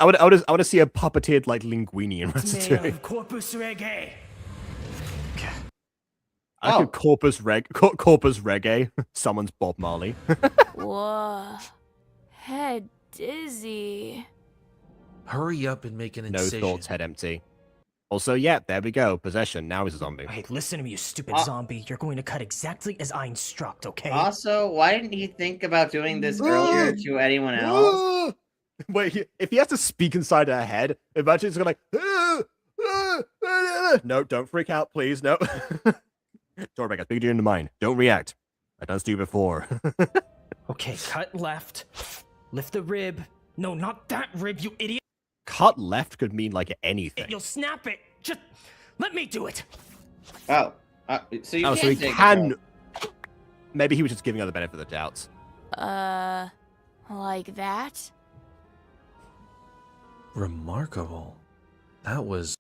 to see a puppeteered like linguini in mea Ratatouille. corpus reggae. I could corpus reggae. Someone's Bob Marley. Whoa. Head dizzy. Hurry up and make an No incision. thoughts, head empty. Also, yeah, there we go. Possession. Now he's a zombie. Hey, listen to me, you stupid zombie. You're going to cut exactly as I instruct, okay? Also, why didn't he think about doing this earlier to anyone else? Wait, if he has to speak inside her head, imagine it's going like, no, don't freak out, please. No. Don't make a big deal in the mind. Don't react. I've done this to you before. Okay, cut left. Lift the rib. No, not that rib, you idiot. Cut left could mean like anything. You'll snap it. Just let me do it. So you So can't he take can. it. Maybe he was just giving her the benefit of the doubt. Like that? Remarkable. That was...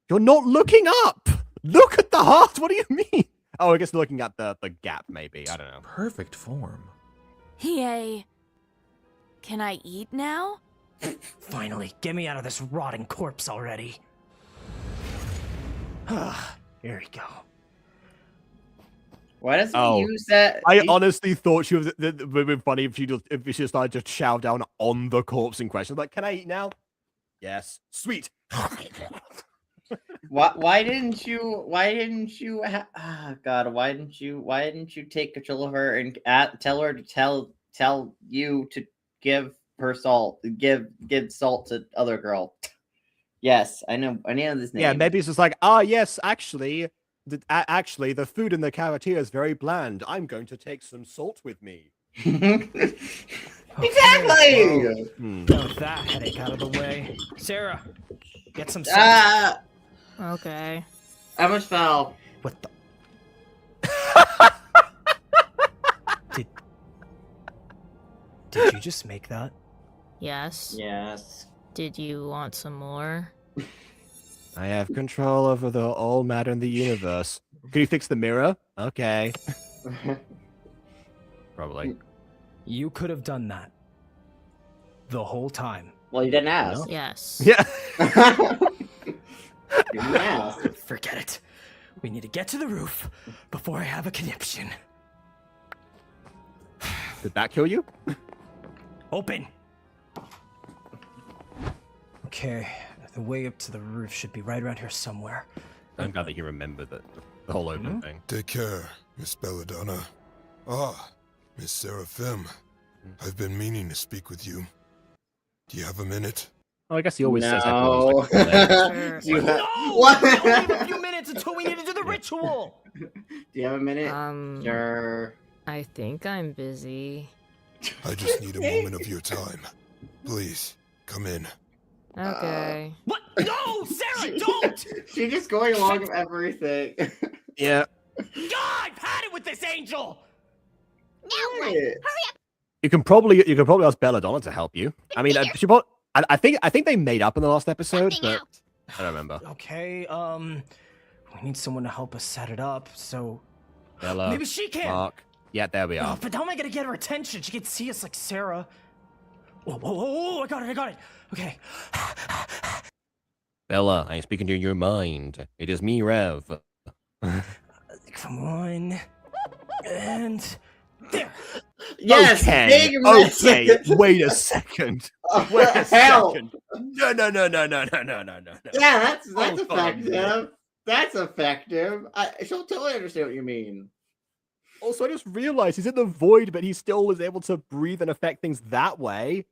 You're not looking up! Look at the heart! What do you mean? Oh, I guess looking at the gap, maybe. I don't know. perfect form. Yay. Can I eat now? Finally, get me out of this rotting corpse already. Here we go. Why doesn't Oh, he use that? I honestly thought she was. It would have been funny if she started to chow down on the corpse in question. Like, can I eat now? Yes. Sweet. Why didn't you? God, why didn't you take control of her and tell her to tell you to give her salt, give salt to other girl? Yes, I know this name. Yeah, maybe it's just like, yes, actually, the food in the cafeteria is very bland. I'm going to take some salt with me. Exactly. Now with that headache out of the way, Sarah, get some salt. Okay. I almost fell. What the? Did you just make that? Yes. Yes. Did you want some more? I have control over all matter in the universe. Can you fix the mirror? Okay. Probably. You could have done that the whole time. Well, you didn't ask. Yes. Yeah. You didn't ask. Forget it. We need to get to the roof before I have a conniption. Did that kill you? Open. Okay, the way up to the roof should be right around here somewhere. I'm glad that you remembered the whole open thing. Take care, Miss Belladonna. Miss Seraphim. I've been meaning to speak with you. Do you have a minute? Oh, I guess he always says No. that. You No! What? I only have a few minutes. chance until we need to do the ritual. Do you have a minute? Sure. I think I'm busy. I just need a moment of your time. Please, come in. Okay. What? No, Sarah, don't! She's just going along with everything. Yeah. God, I've had it with this angel. Now what? Hurry up! You can probably ask Belladonna to help you. I mean, I think they made up in the last episode, but I don't remember. Okay, we need someone to help us set it up, so... Bella, maybe she can! Mark. Yeah, there we are. Oh, but how am I gonna get her attention? She can see us like Sarah. Whoa, I got it. Okay. Bella, I'm speaking to your mind. It is me, Rev. Come on. And... there! Yes, okay, wait a second. Wait a second. No. Yeah, that's effective. That's effective. She'll totally understand what you mean. Also, I just realized he's in the void, but he still is able to breathe and affect things that way.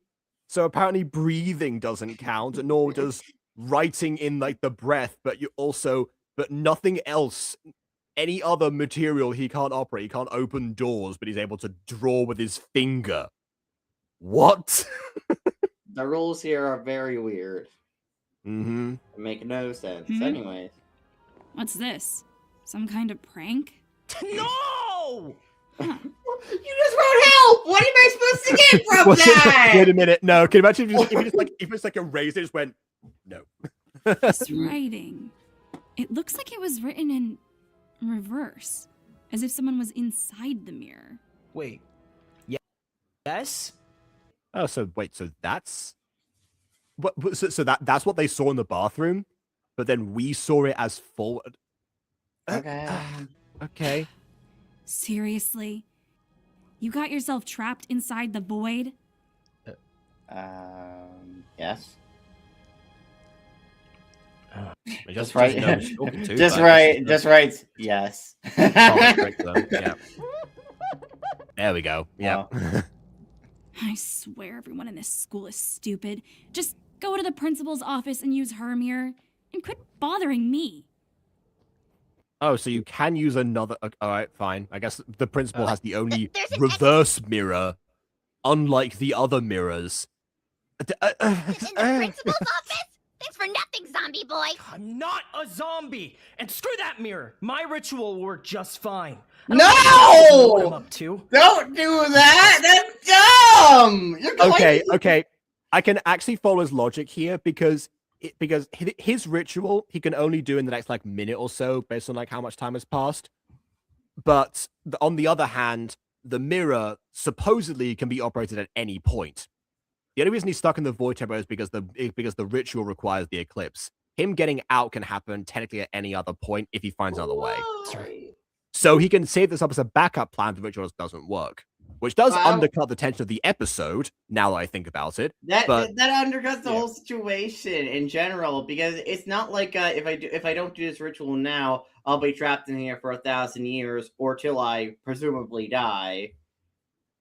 So apparently breathing doesn't count, nor does writing in like the breath, but nothing else. Any other material he can't operate. He can't open doors, but he's able to draw with his finger. What? The rules here are very weird. Mm-hmm. They make no sense. Anyways. What's this? Some kind of prank? No! You just wrote help! What am I supposed to get from that? Wait a minute. No, can you imagine if you just erased it, just went, no. This writing. It looks like it was written in reverse, as if someone was inside the mirror. Wait. Yes? Oh, so that's what? So that's what they saw in the bathroom, but then we saw it as full. Okay. Okay. Seriously? You got yourself trapped inside the void? Yes. Just right. Just right. Yes. Yeah. There we go. Yeah. I swear everyone in this school is stupid. Just go to the principal's office and use her mirror, and quit bothering me. Oh, so you can use another... all right, fine. I guess the principal has the only reverse mirror, unlike the other mirrors. In the principal's office? Thanks for nothing, zombie boy. I'm not a zombie! And screw that mirror! My ritual will work just fine. No! What I'm up to. Don't do that! That's dumb! Okay. I can actually follow his logic here because his ritual he can only do in the next like minute or so based on like how much time has passed. But on the other hand, the mirror supposedly can be operated at any point. The only reason he's stuck in the void chamber is because the ritual requires the eclipse. Him getting out can happen technically at any other point if he finds another way. So he can save this up as a backup plan if the ritual doesn't work. Which does undercut the tension of the episode, now that I think about it. That undercuts the whole situation in general, because it's not like if I don't do this ritual now, I'll be trapped in here for 1,000 years, or till I presumably die,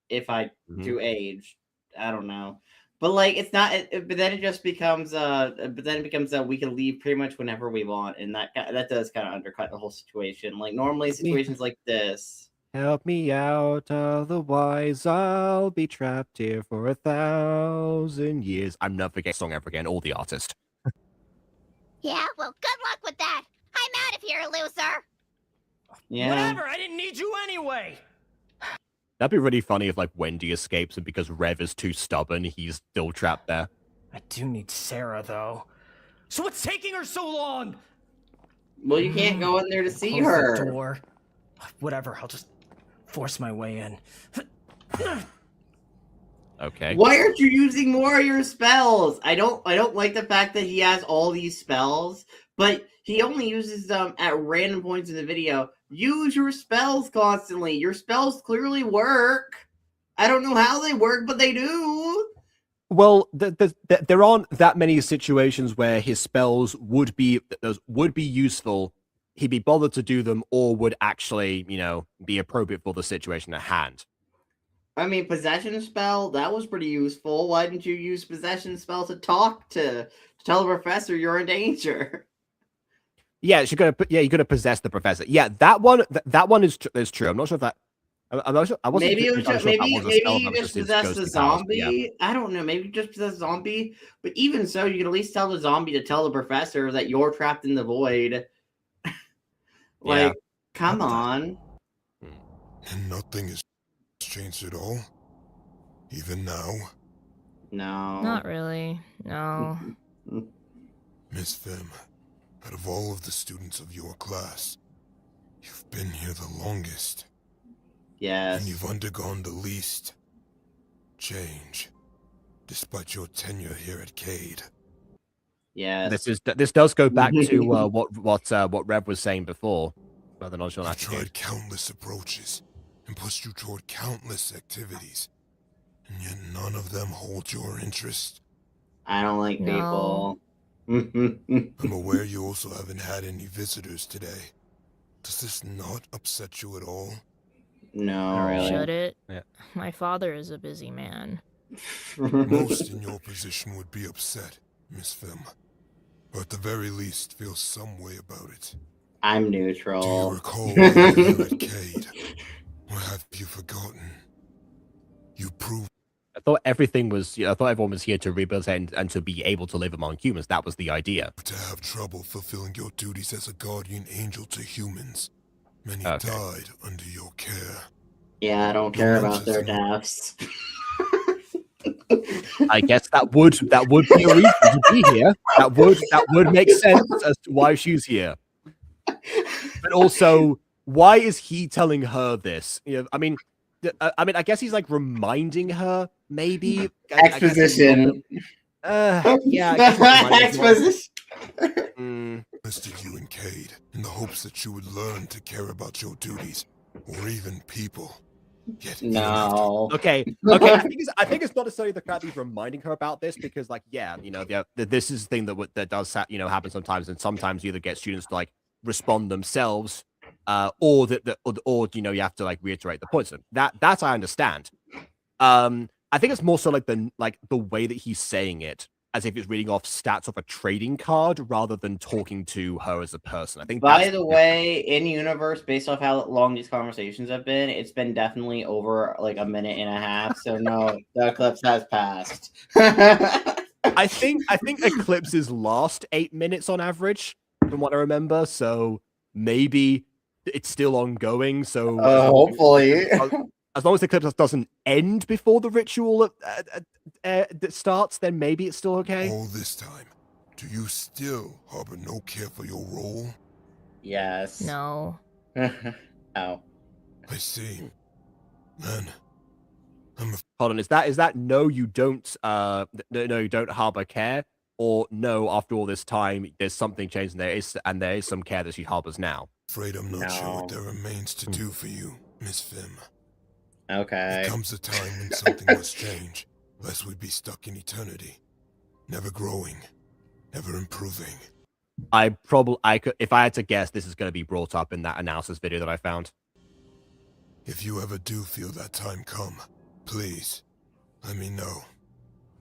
if I do age. I don't know, but like it's not. But then it just becomes we can leave pretty much whenever we want, and that does kind of undercut the whole situation. Like normally situations like this. Help me out, otherwise I'll be trapped here for 1,000 years. I'm never forgetting the song ever again, or the artist. Yeah, well, good luck with that. I'm out of here, loser. Yeah. Whatever, I didn't need you anyway. That'd be really funny if like Wendy escapes and because Rev is too stubborn, he's still trapped there. I do need Sarah though. So what's taking her so long? Well, you can't go in there to see Close her. The door. Whatever, I'll just force my way in. Okay. Why aren't you using more of your spells? I don't like the fact that he has all these spells, but he only uses them at random points in the video. Use your spells constantly. Your spells clearly work. I don't know how they work, but they do. Well, there aren't that many situations where his spells would be useful. He'd be bothered to do them, or would actually, be appropriate for the situation at hand. I mean, possession spell, that was pretty useful. Why didn't you use possession spell to tell the professor you're in danger? Yeah, you gotta possess the professor. Yeah, that one is true. I'm not sure if that. I'm not sure. I wasn't Maybe it was entirely just, sure if that maybe was a spell maybe that you was just his possessed the ghostly powers, but yeah. zombie. I don't know. Maybe you just possessed the zombie. But even so, you can at least tell the zombie to tell the professor that you're trapped in the void. Like, come on. And nothing has changed at all? Even now? No. Not really. No. Miss Fim, out of all of the students of your class, you've been here the longest. Yes. And you've undergone the least change, despite your tenure here at Cade. Yes. This does go back to what Rev was saying before. Rather than I've tried countless approaches and pushed you toward countless activities, and yet none of them hold your interest. I don't like people. I'm aware you also haven't had any visitors today. Does this not upset you at all? No, really. Should it? Yeah. My father is a busy man. Most in your position would be upset, Miss Fim. Or at the very least, feel some way about it. I'm neutral. Do you recall when you were at Cade? Or have you forgotten? You proved... I thought everything was. I thought everyone was here to rehabilitate and to be able to live among humans. That was the idea. To have trouble fulfilling your duties as a guardian angel to humans. Many died under your care. Yeah, I don't care about their deaths. I guess that would be a reason to be here. That would make sense as to why she's here. But also, why is he telling her this? You know, I mean, I guess he's like reminding her, maybe. Exposition. Yeah. Exposition. Listed you in Cade in the hopes that you would learn to care about your duties, or even people. Yet no. Okay. I think it's not necessarily the fact that he's reminding her about this, because, like, this is the thing that does happen sometimes, and sometimes you either get students to like respond themselves, or you have to like reiterate the points. That I understand. I think it's more so like the way that he's saying it, as if he's reading off stats off a trading card rather than talking to her as a person. I think. By the way, in universe, based off how long these conversations have been, it's been definitely over like a minute and a half. So no, the eclipse has passed. I think Eclipse's last 8 minutes on average, from what I remember. So maybe it's still ongoing. So hopefully. As long as the eclipse doesn't end before the ritual that starts, then maybe it's still okay. All this time, do you still harbor no care for your role? Yes. No. Oh. I see. Then, hold on. Is that no? You don't. No, you don't harbor care, or no? After all this time, there's something changed, and there is some care that she harbors now. Afraid I'm not sure what there remains to do for you, Miss Fim. Okay. There comes a time when something must change, lest we be stuck in eternity, never growing, never improving. If I had to guess, this is going to be brought up in that analysis video that I found. If you ever do feel that time come, please let me know.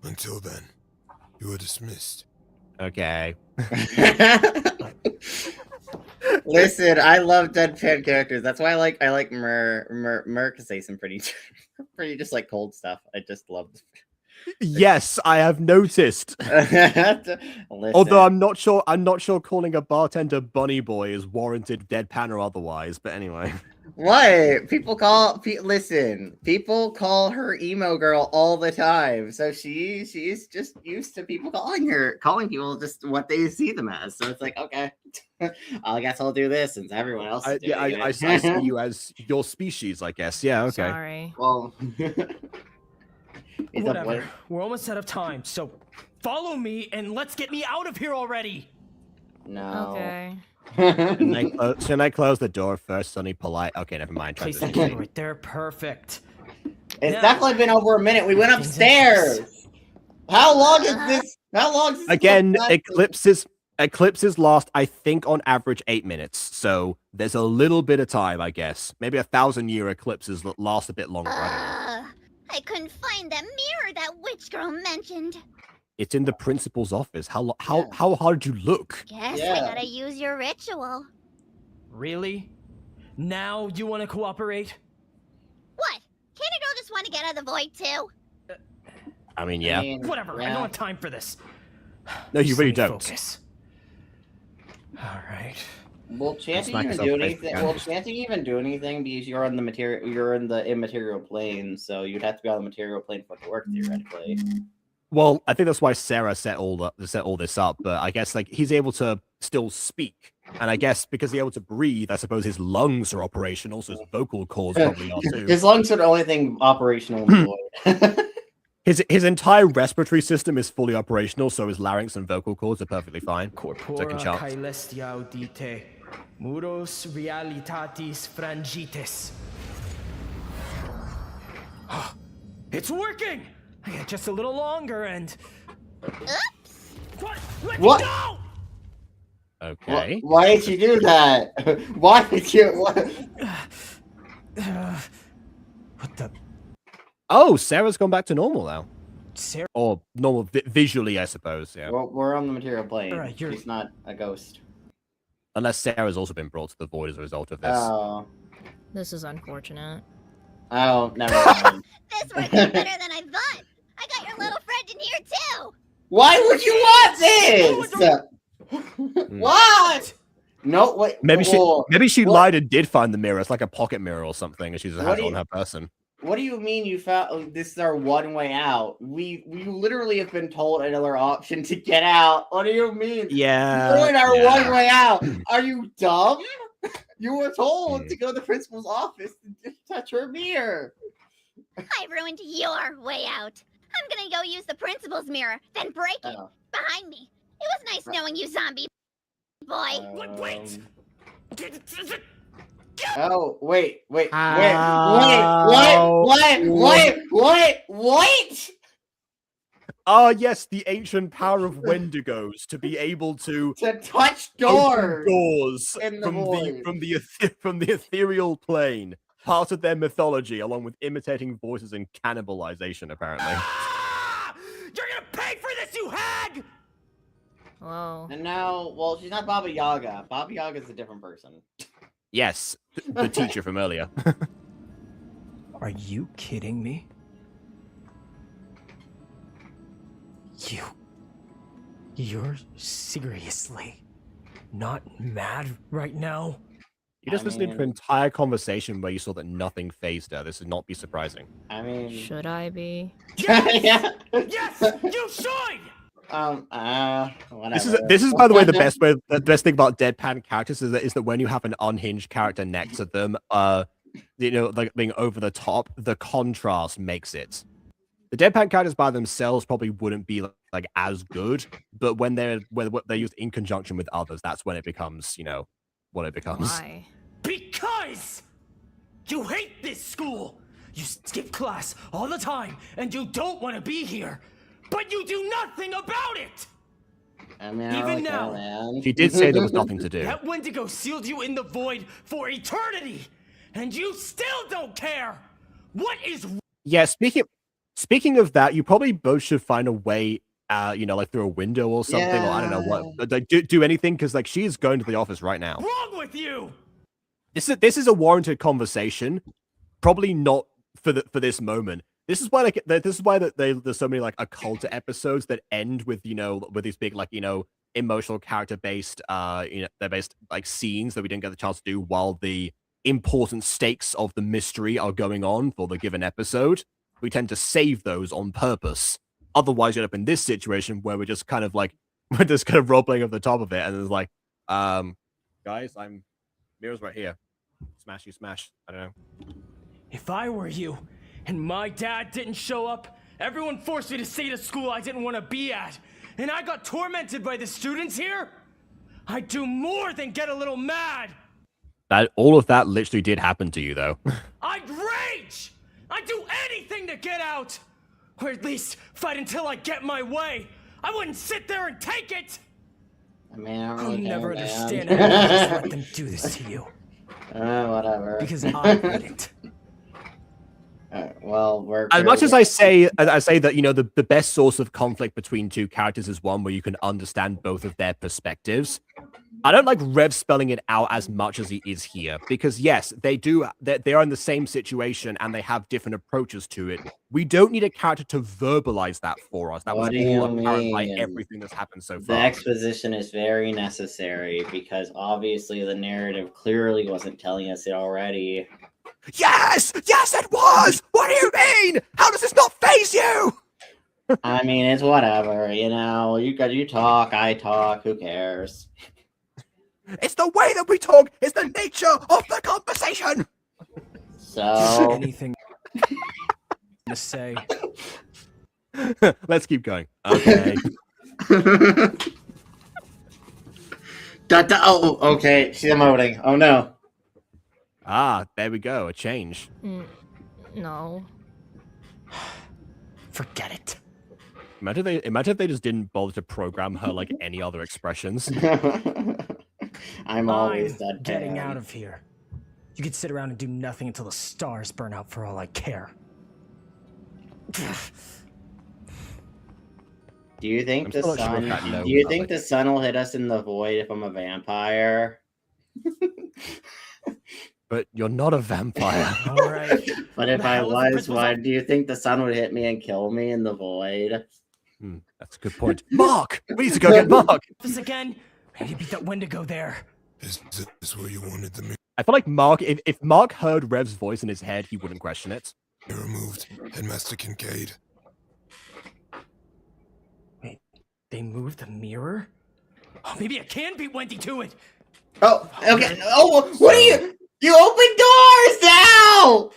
Until then, you are dismissed. Okay. Listen, I love deadpan characters. That's why I like Mer can say some pretty just like cold stuff. I just love. Yes, I have noticed. Although I'm not sure calling a bartender Bunny Boy is warranted, deadpan or otherwise. But anyway. What? People call people call her emo girl all the time. So she's just used to people calling people just what they see them as. So it's like, okay, I guess I'll do this since everyone else is doing it. I see you as your species, I guess. Yeah, okay. Sorry. Well, whatever. We're almost out of time, so follow me and let's get me out of here already. No. Okay. Can I close the door first, Sonny? Polite. Okay, never mind. Place the camera right there. Perfect. It's definitely been over a minute. We went upstairs. How long is this? Again, Eclipses last, I think, on average 8 minutes. So there's a little bit of time, I guess. Maybe 1,000-year eclipses last a bit longer. I don't know. I couldn't find that mirror that witch girl mentioned. It's in the principal's office. How hard did you look? Guess I gotta use your ritual. Really? Now you want to cooperate? What? Can't a girl just want to get out of the void too? I mean, yeah. Whatever. I don't have time for this. No, you really Just let me don't. Focus. All right. Will chanting Smack even yourself do in the face anything? again. Will chanting even do anything because you're on the material? You're in the immaterial plane, so you'd have to be on the material plane for it to work theoretically. Well, I think that's why Sarah set all this up. But I guess like he's able to still speak, and I guess because he's able to breathe, I suppose his lungs are operational, so his vocal cords probably are too. His lungs are the only thing operational in the void. His entire respiratory system is fully operational, so his larynx and vocal cords are perfectly fine. Corpora Second chance. caelestia audite, muros realitatis frangitis. It's working! I got just a little longer and... Oops! What? Let What? me go! Okay. Why did you do that? Why did you? What the? Oh, Sarah's gone back to normal now. Sarah? Or normal visually, I suppose. Yeah. Well, we're on the material plane. Alright, She's not a ghost. Unless Sarah's also been brought to the void as a result of this. Oh. This is unfortunate. Oh, never mind. This worked out better than I thought. I got your little friend in here too. Why would you want this? What? No, wait. Maybe she what? lied and did find the mirror. It's like a pocket mirror or something, and she just What has do it on you- her person. What do you mean you found? Oh, this is our one way out. We literally have been told another option to get out. What do you mean? Yeah. We're in our yeah. one way out. Are you dumb? You were told to go to the principal's office to touch her mirror. I ruined your way out. I'm gonna go use the principal's mirror, then break it behind me. It was nice knowing you, zombie boy. Wait! Oh, wait. What? Oh, yes, the ancient power of Wendigos to be able to touch open doors doors in the from void. from the ethereal plane. Part of their mythology, along with imitating voices and cannibalization, apparently. You're gonna pay for this, you hag! Whoa. And now, well, she's not Baba Yaga. Baba Yaga's a different person. Yes, the teacher from earlier. Are you kidding me? You're seriously not mad right now? You just listened to an entire conversation where you saw that nothing phased her. This would not be surprising. I mean, Should I be? yeah. Yes, you should. Whatever. This is by the way the best thing about deadpan characters is that when you have an unhinged character next to them, you know, like being over the top, the contrast makes it. The deadpan characters by themselves probably wouldn't be like as good, but when they're used in conjunction with others, that's when it becomes, you know, what it becomes. Why? Because you hate this school. You skip class all the time, and you don't want to be here. But you do nothing about it! I mean, Even now, now, She did say there was nothing to do. that Wendigo sealed you in the void for eternity, and you still don't care! What is... Yeah, speaking of that, you probably both should find a way, you know, like through a window or something, or I don't know what. Like, do anything, because like she's going to the office right now. wrong with you? This is a warranted conversation, probably not for this moment. This is why there's so many like occult episodes that end with, you know, with these big like, you know, emotional character based you know, they're based like scenes that we didn't get the chance to do while the important stakes of the mystery are going on for the given episode. We tend to save those on purpose. Otherwise, you end up in this situation where we're just kind of role playing over the top of it, and it's like, guys, mirror's right here. Smash you, smash. I don't know. If I were you, and my dad didn't show up, everyone forced me to stay to school I didn't want to be at, and I got tormented by the students here, I'd do more than get a little mad. All of that literally did happen to you, though. I'd rage! I'd do anything to get out! Or at least fight until I get my way. I wouldn't sit there and take it! I mean, I don't I'll really never care, man. understand how you just let them do this to you. Whatever. Because I wouldn't. Well, we're as much as I say that, you know, the best source of conflict between two characters is one where you can understand both of their perspectives. I don't like Rev spelling it out as much as he is here, because yes, they are in the same situation and they have different approaches to it. We don't need a character to verbalize that for us. That was all apparent by everything that's happened so far. The exposition is very necessary because obviously the narrative clearly wasn't telling us it already. Yes! Yes, it was! What do you mean? How does this not faze you? I mean, it's whatever, you know. You talk, I talk, who cares? It's the way that we talk. It's the nature of the conversation. So anything to say? Let's keep going. Okay. Oh, okay. She's emoting. Oh no. Ah, there we go. A change. No. Forget it. Imagine if they just didn't bother to program her like any other expressions. I'm always that getting out of here. You could sit around and do nothing until the stars burn out for all I care. Do you think the sun? Do you think the sun will hit us in the void if I'm a vampire? But you're not a vampire. All right. But if I was one, do you think the sun would hit me and kill me in the void? That's a good point. Mark! We need to go get Mark! This again? I need to beat that Wendigo there. Is this where you wanted the mirror I feel like Mark, if Mark heard Rev's voice in his head, he wouldn't question it. removed? Headmaster Kincaid. Wait, they moved the mirror? Oh, maybe I can beat Wendy to it! Oh, okay. Oh, what are you? You open doors now!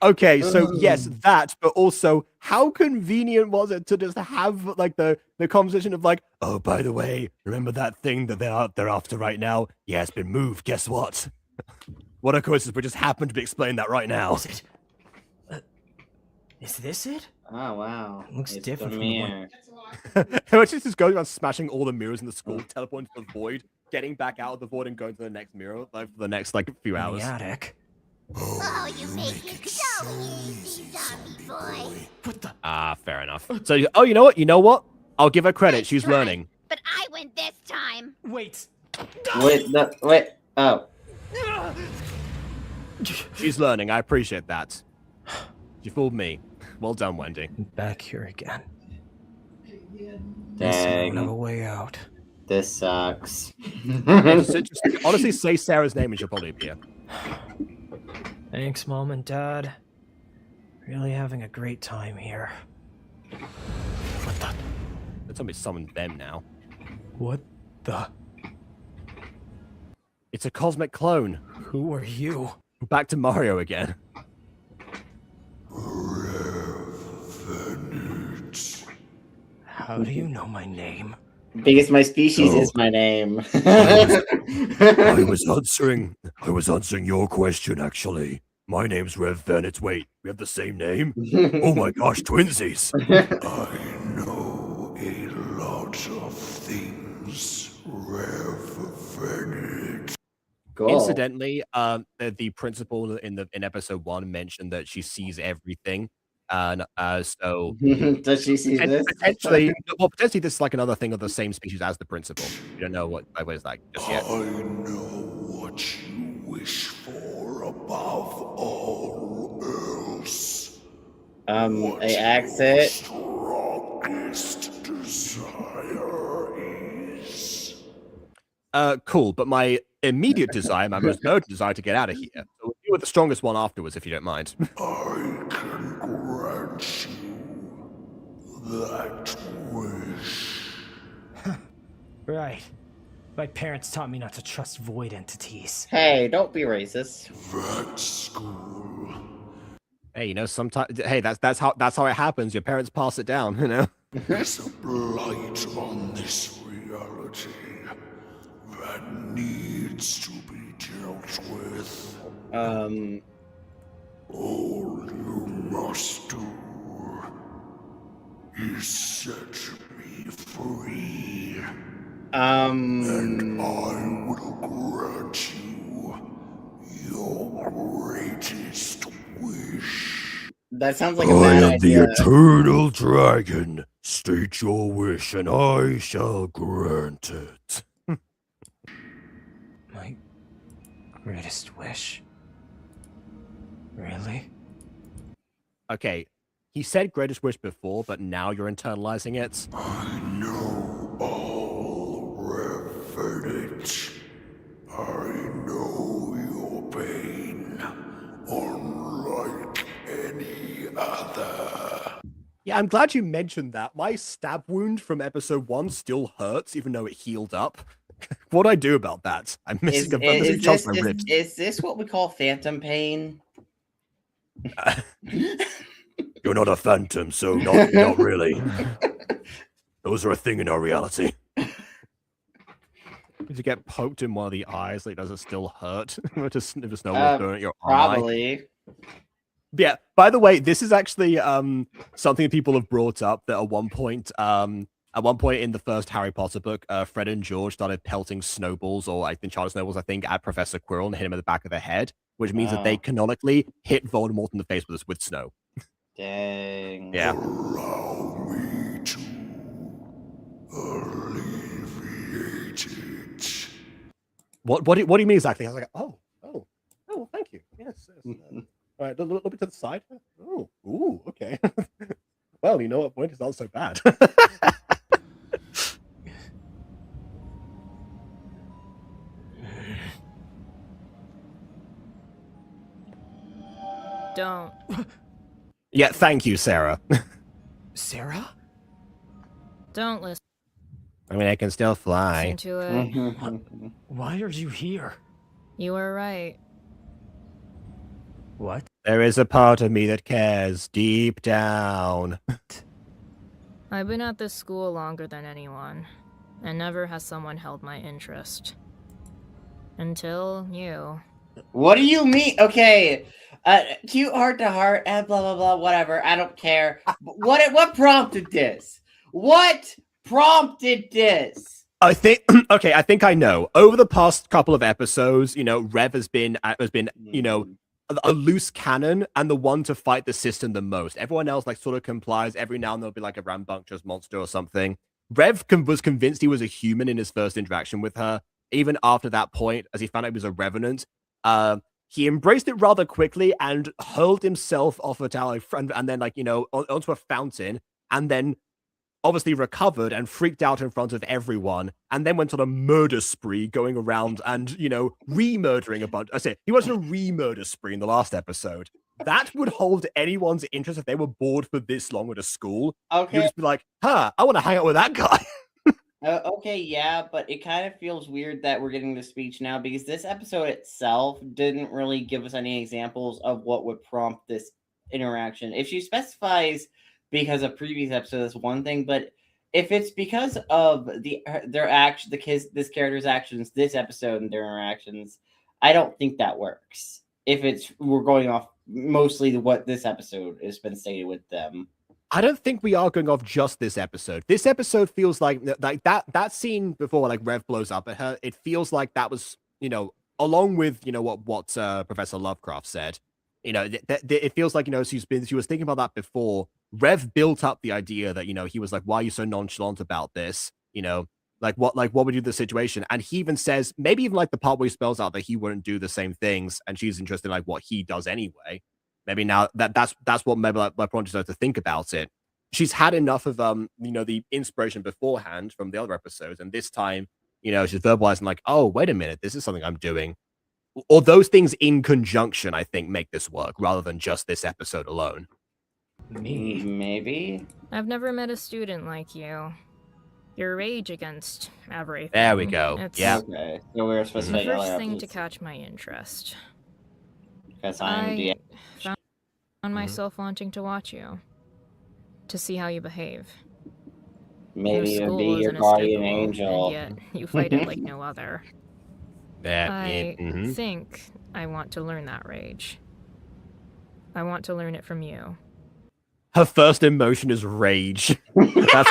Okay, so yes, that, but also, how convenient was it to just have like the conversation of like, oh, by the way, remember that thing that they're after right now? Yeah, it's been moved. Guess what? What a coincidence! We just happened to be explaining that right now. Is this it? Oh wow, looks it's different from the the mirror. Which is just going around smashing all the mirrors in the school, teleporting to the void, getting back out of the void, and going to the next mirror like for the next like few hours. The attic. Oh, you make it so easy, zombie boy. What the? Ah, fair enough. So, you know what? You know what? I'll give her credit. She's learning. But I win this time. Wait. Wait. Oh. She's learning. I appreciate that. You fooled me. Well done, Wendy. Back here again. Dang. No way out. This sucks. Just honestly, say Sarah's name and she'll probably appear. Thanks, Mom and Dad. Really having a great time here. What the? Let's somebody summon them now. What the? It's a cosmic clone. Who are you? Back to Mario again. How do you know my name? Because my species is my name. I was answering your question, actually. My name's Rev Vernitz. Wait, we have the same name? Oh my gosh, twinsies! I know a lot of things, Rev Vernitz. Cool. Incidentally, the principal in episode 1 mentioned that she sees everything. And so does she see this? Potentially this is like another thing of the same species as the principal. You don't know what is that just yet. I know what you wish for above all else. I exit. Strongest desire is. Cool, but my immediate desire, my most urgent desire to get out of here. So we'll deal with the strongest one afterwards, if you don't mind. I can grant you that wish. Right. My parents taught me not to trust void entities. Hey, don't be racist. That school. Hey, you know, sometimes that's how it happens. Your parents pass it down, you know. There's a blight on this reality that needs to be dealt with. All you must do is set me free. And I will grant you your greatest wish. That sounds like a I bad am idea. the eternal dragon. State your wish, and I shall grant it. My greatest wish? Really? Okay, he said greatest wish before, but now you're internalizing it. I know all, Revenant. I know your pain, unlike any other. Yeah, I'm glad you mentioned that. My stab wound from episode 1 still hurts, even though it healed up. What do I do about that? I'm missing a chunk of my ribs. Is this what we call phantom pain? You're not a phantom, so not really. Those are a thing in our reality. Did you get poked in one of the eyes? Like, does it still hurt? Just no one burn at your eye. Probably. Yeah. By the way, this is actually something that people have brought up that at one point in the first Harry Potter book, Fred and George started pelting snowballs, or I think charged snowballs, at Professor Quirrell and hit him in the back of the head, which means that they canonically hit Voldemort in the face with snow. Dang. Yeah. Allow me to alleviate it. What do you mean exactly? I was like, oh, thank you. Yes. All right, a little bit to the side. Oh, ooh, okay. Well, you know what? Point is not so bad. Don't. Yeah, thank you, Sarah. Sarah? Don't listen I mean, I can still fly. to it. Why are you here? You were right. What? There is a part of me that cares deep down. I've been at this school longer than anyone, and never has someone held my interest. Until you. What do you mean? Okay, cute heart to heart, blah blah blah, whatever. I don't care. What prompted this? What prompted this? I think okay, I think I know. Over the past couple of episodes, Rev has been a loose cannon and the one to fight the system the most. Everyone else sort of complies. Every now and then there'll be a rambunctious monster or something. Rev was convinced he was a human in his first interaction with her. Even after that point, as he found out he was a revenant, he embraced it rather quickly and hurled himself off a tower and then onto a fountain, and then obviously recovered and freaked out in front of everyone, and then went on a murder spree going around and, re-murdering a bunch. I say he was on a re-murder spree in the last episode. That would hold anyone's interest if they were bored for this long at a school. Okay. You'd just be like, I want to hang out with that guy. Okay, yeah, but it kind of feels weird that we're getting the speech now because this episode itself didn't really give us any examples of what would prompt this interaction. If she specifies because of previous episodes, that's one thing, but if it's because of this character's actions this episode and their interactions, I don't think that works. If we're going off mostly what this episode has been stated with them. I don't think we are going off just this episode. This episode feels like that scene before Rev blows up at her. It feels like that was, along with what Professor Lovecraft said. It feels like she was thinking about that before. Rev built up the idea that he was like, why are you so nonchalant about this? What would you do the situation? And he even says, maybe even the part where he spells out that he wouldn't do the same things, and she's interested in what he does anyway. Maybe now that's what maybe my point is to think about it. She's had enough of the inspiration beforehand from the other episodes, and this time she's verbalizing oh, wait a minute, this is something I'm doing. Or those things in conjunction, I think, make this work rather than just this episode alone. Maybe. I've never met a student like you. Your rage against everything. There we go. Yeah. Okay. So we're supposed to the make first thing to catch my interest. Because I found myself wanting to watch you. To see how you behave. Maybe your you'll be school your is guardian unstable, angel. And yet you fight it like no other. I mm-hmm. think I want to learn that rage. I want to learn it from you. Her first emotion is rage. That's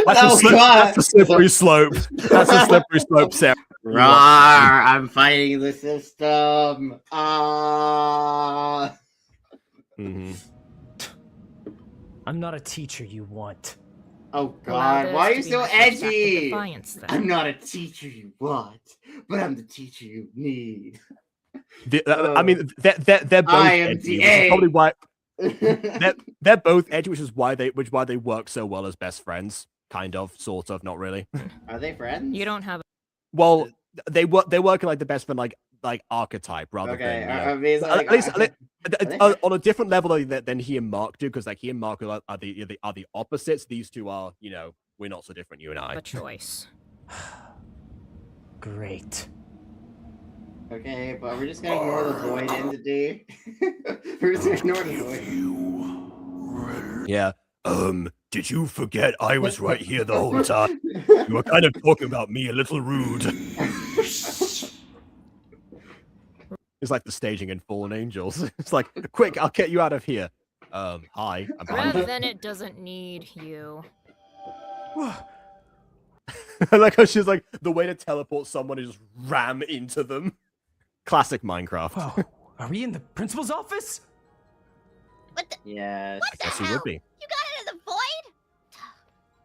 Oh, a slippery slope. That's a slippery slope, Sarah. Rawr, I'm fighting the system. I'm not a teacher you want. Oh God, why are you so edgy? Defiance, I'm not a teacher you want, but I'm the teacher you need. I mean, they're both edgy, which is probably why they're both edgy, which is why they work so well as best friends. Kind of, sort of, not really. Are they friends? You don't have. Well, they work in like the best friend like archetype rather than at least on a different level than he and Mark do, because like he and Mark are the opposites. These two are, we're not so different, you and I. A choice. Great. Okay, but we're just gonna ignore the void entity. We're just gonna ignore the void. Yeah. Did you forget I was right here the whole time? You were kind of talking about me, a little rude. It's like the staging in Fallen Angels. It's like, quick, I'll get you out of here. Hi, I'm behind you. Rev Bennett doesn't need you. I like how she's like, the way to teleport someone is just ram into them. Classic Minecraft. Whoa, are we in the principal's office? What the? Yes. What the Yes, hell? you would be. You got into the void?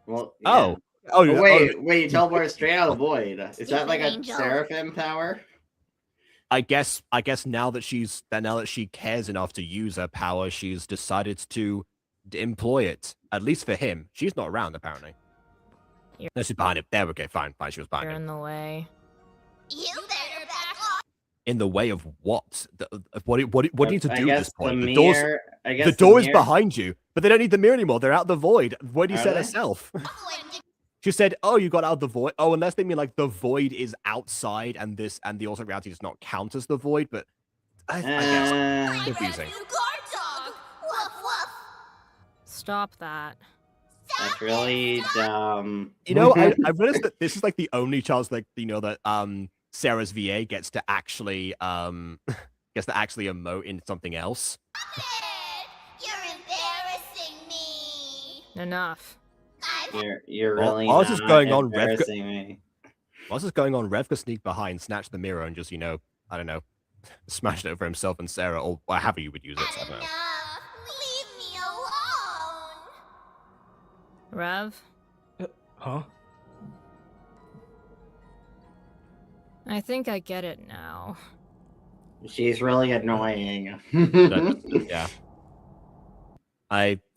Well, Oh. Oh, wait, you teleport straight out of the void. Is that like a Angel. seraphim power? I guess now that she cares enough to use her power, she's decided to employ it. At least for him. She's not around, apparently. No, she's behind him. There we go. Fine. She was behind You're him. in the way. You better back off. In the way of what? What do you need to do at this point? The The door is behind you, but they don't need the mirror anymore. They're out the void. What did you say herself? She said, "Oh, you got out of the void." Oh, unless they mean like the void is outside, and the alternate reality does not count as the void. But I guess confusing. Stop that. That's really dumb. I realized that this is like the only chance, like that Sarah's VA gets to actually emote in something else. You're embarrassing me. Enough. You're really While this is going on, embarrassing me. While this is going on, Rev could sneak behind, snatch the mirror, and just I don't know, smash it over himself and Sarah, or however you would use it. I don't know. Leave me alone. Rev? Huh? I think I get it now. She's really annoying. Yeah.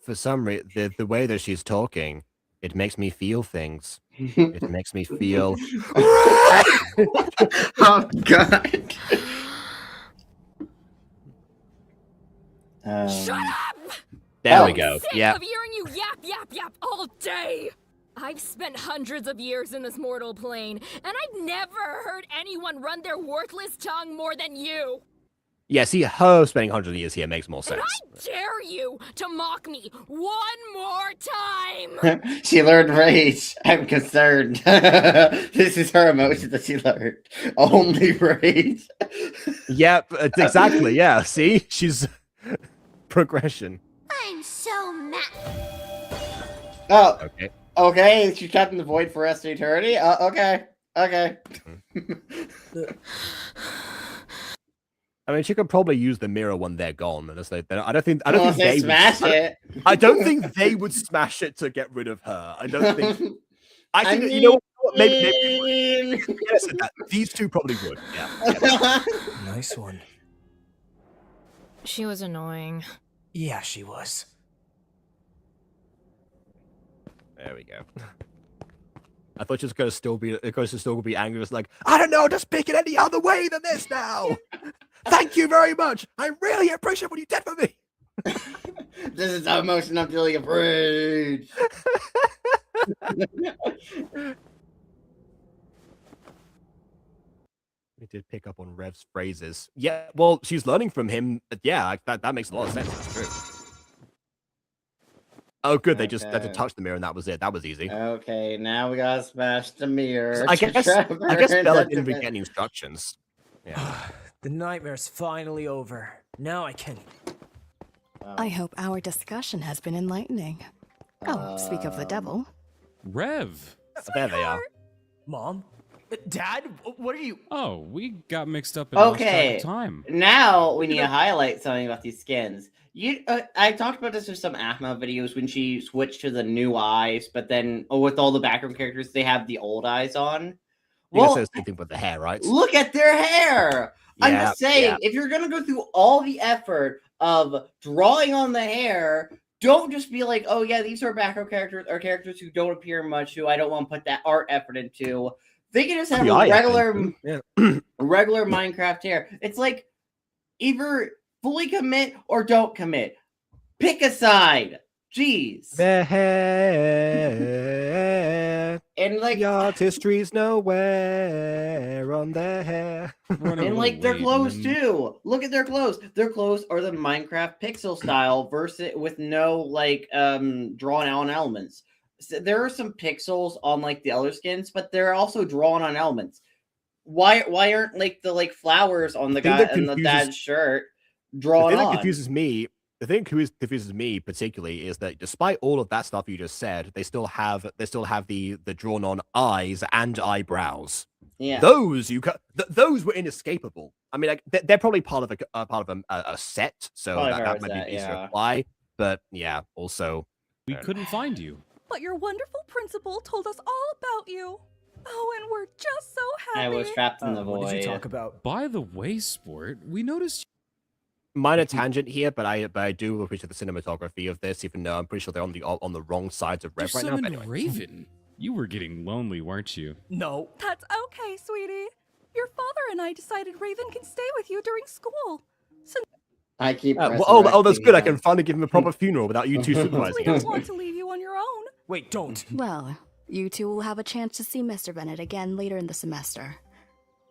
For some reason, the way that she's talking, it makes me feel things. It makes me feel. Oh God. Shut up! There we go. Sick Yeah. of hearing you yap all day. I've spent hundreds of years in this mortal plane, and I've never heard anyone run their worthless tongue more than you. Yeah, see, her spending hundreds of years here makes more sense. And I dare you to mock me one more time. She learned rage. I'm concerned. This is her emotion that she learned. Only rage. Yep, exactly. Yeah, see, she's progression. I'm so mad. Oh. Okay. Okay, she's trapped in the void for rest of eternity. Okay. I mean, she could probably use the mirror when they're gone. I don't think they smash it. I don't think they would smash it to get rid of her. I don't think. I think you know what? Maybe yes, these two probably would. Yeah. Nice one. She was annoying. Yeah, she was. There we go. I thought she was going to still be angry. It's like, I don't know, just pick it any other way than this now. Thank you very much. I really appreciate what you did for me. This is how emotion I'm feeling of rage. We did pick up on Rev's phrases. Yeah, well, she's learning from him. Yeah, that makes a lot of sense. That's true. Oh, good. They just had to touch the mirror, and that was it. That was easy. Okay, now we gotta smash the mirror. I guess Bella didn't get any instructions. Yeah. The nightmare's finally over. Now I can. I hope our discussion has been enlightening. Oh, speak of the devil. Rev. There they are. Mom? Dad, what are you? Oh, we got mixed up and lost track Okay, of time. now we need to highlight something about these skins. I talked about this in some Ahma videos when she switched to the new eyes, but then with all the background characters, they have the old eyes on. Well, say the same thing with the hair, right? Look at their hair. I'm Yeah, just saying, yeah. if you're gonna go through all the effort of drawing on the hair, don't just be like, oh yeah, these are background characters or characters who don't appear much, who I don't want to put that art effort into. They can just have a regular Minecraft hair. It's like either fully commit or don't commit. Pick a side. Jeez. The hair. And like the artistry's nowhere on their hair. And like their clothes too. Look at their clothes. Their clothes are the Minecraft pixel style versus with no like drawn out elements. So there are some pixels on like the other skins, but they're also drawn on elements. Why aren't like the flowers on the guy and the dad's shirt drawn the thing on? that confuses me. The thing that confuses me particularly is that despite all of that stuff you just said, they still have the drawn on eyes and eyebrows. Yeah, those those were inescapable. I mean, like they're probably part of a set, so that might be easier to apply. But yeah, also we couldn't find you. But your wonderful principal told us all about you. Oh, and we're just so happy. I was trapped in the void. What did you talk about? By the way, Sport, we noticed. Minor tangent here, but I do appreciate the cinematography of this, even though I'm pretty sure they're on the wrong sides of Rev right now. But anyway. Raven, you were getting lonely, weren't you? No. That's okay, sweetie. Your father and I decided Raven can stay with you during school. So I keep. That's good. I can finally give him a proper funeral without you two supervising. we don't want to leave you on your own. Wait, don't. Well, you two will have a chance to see Mr. Bennett again later in the semester.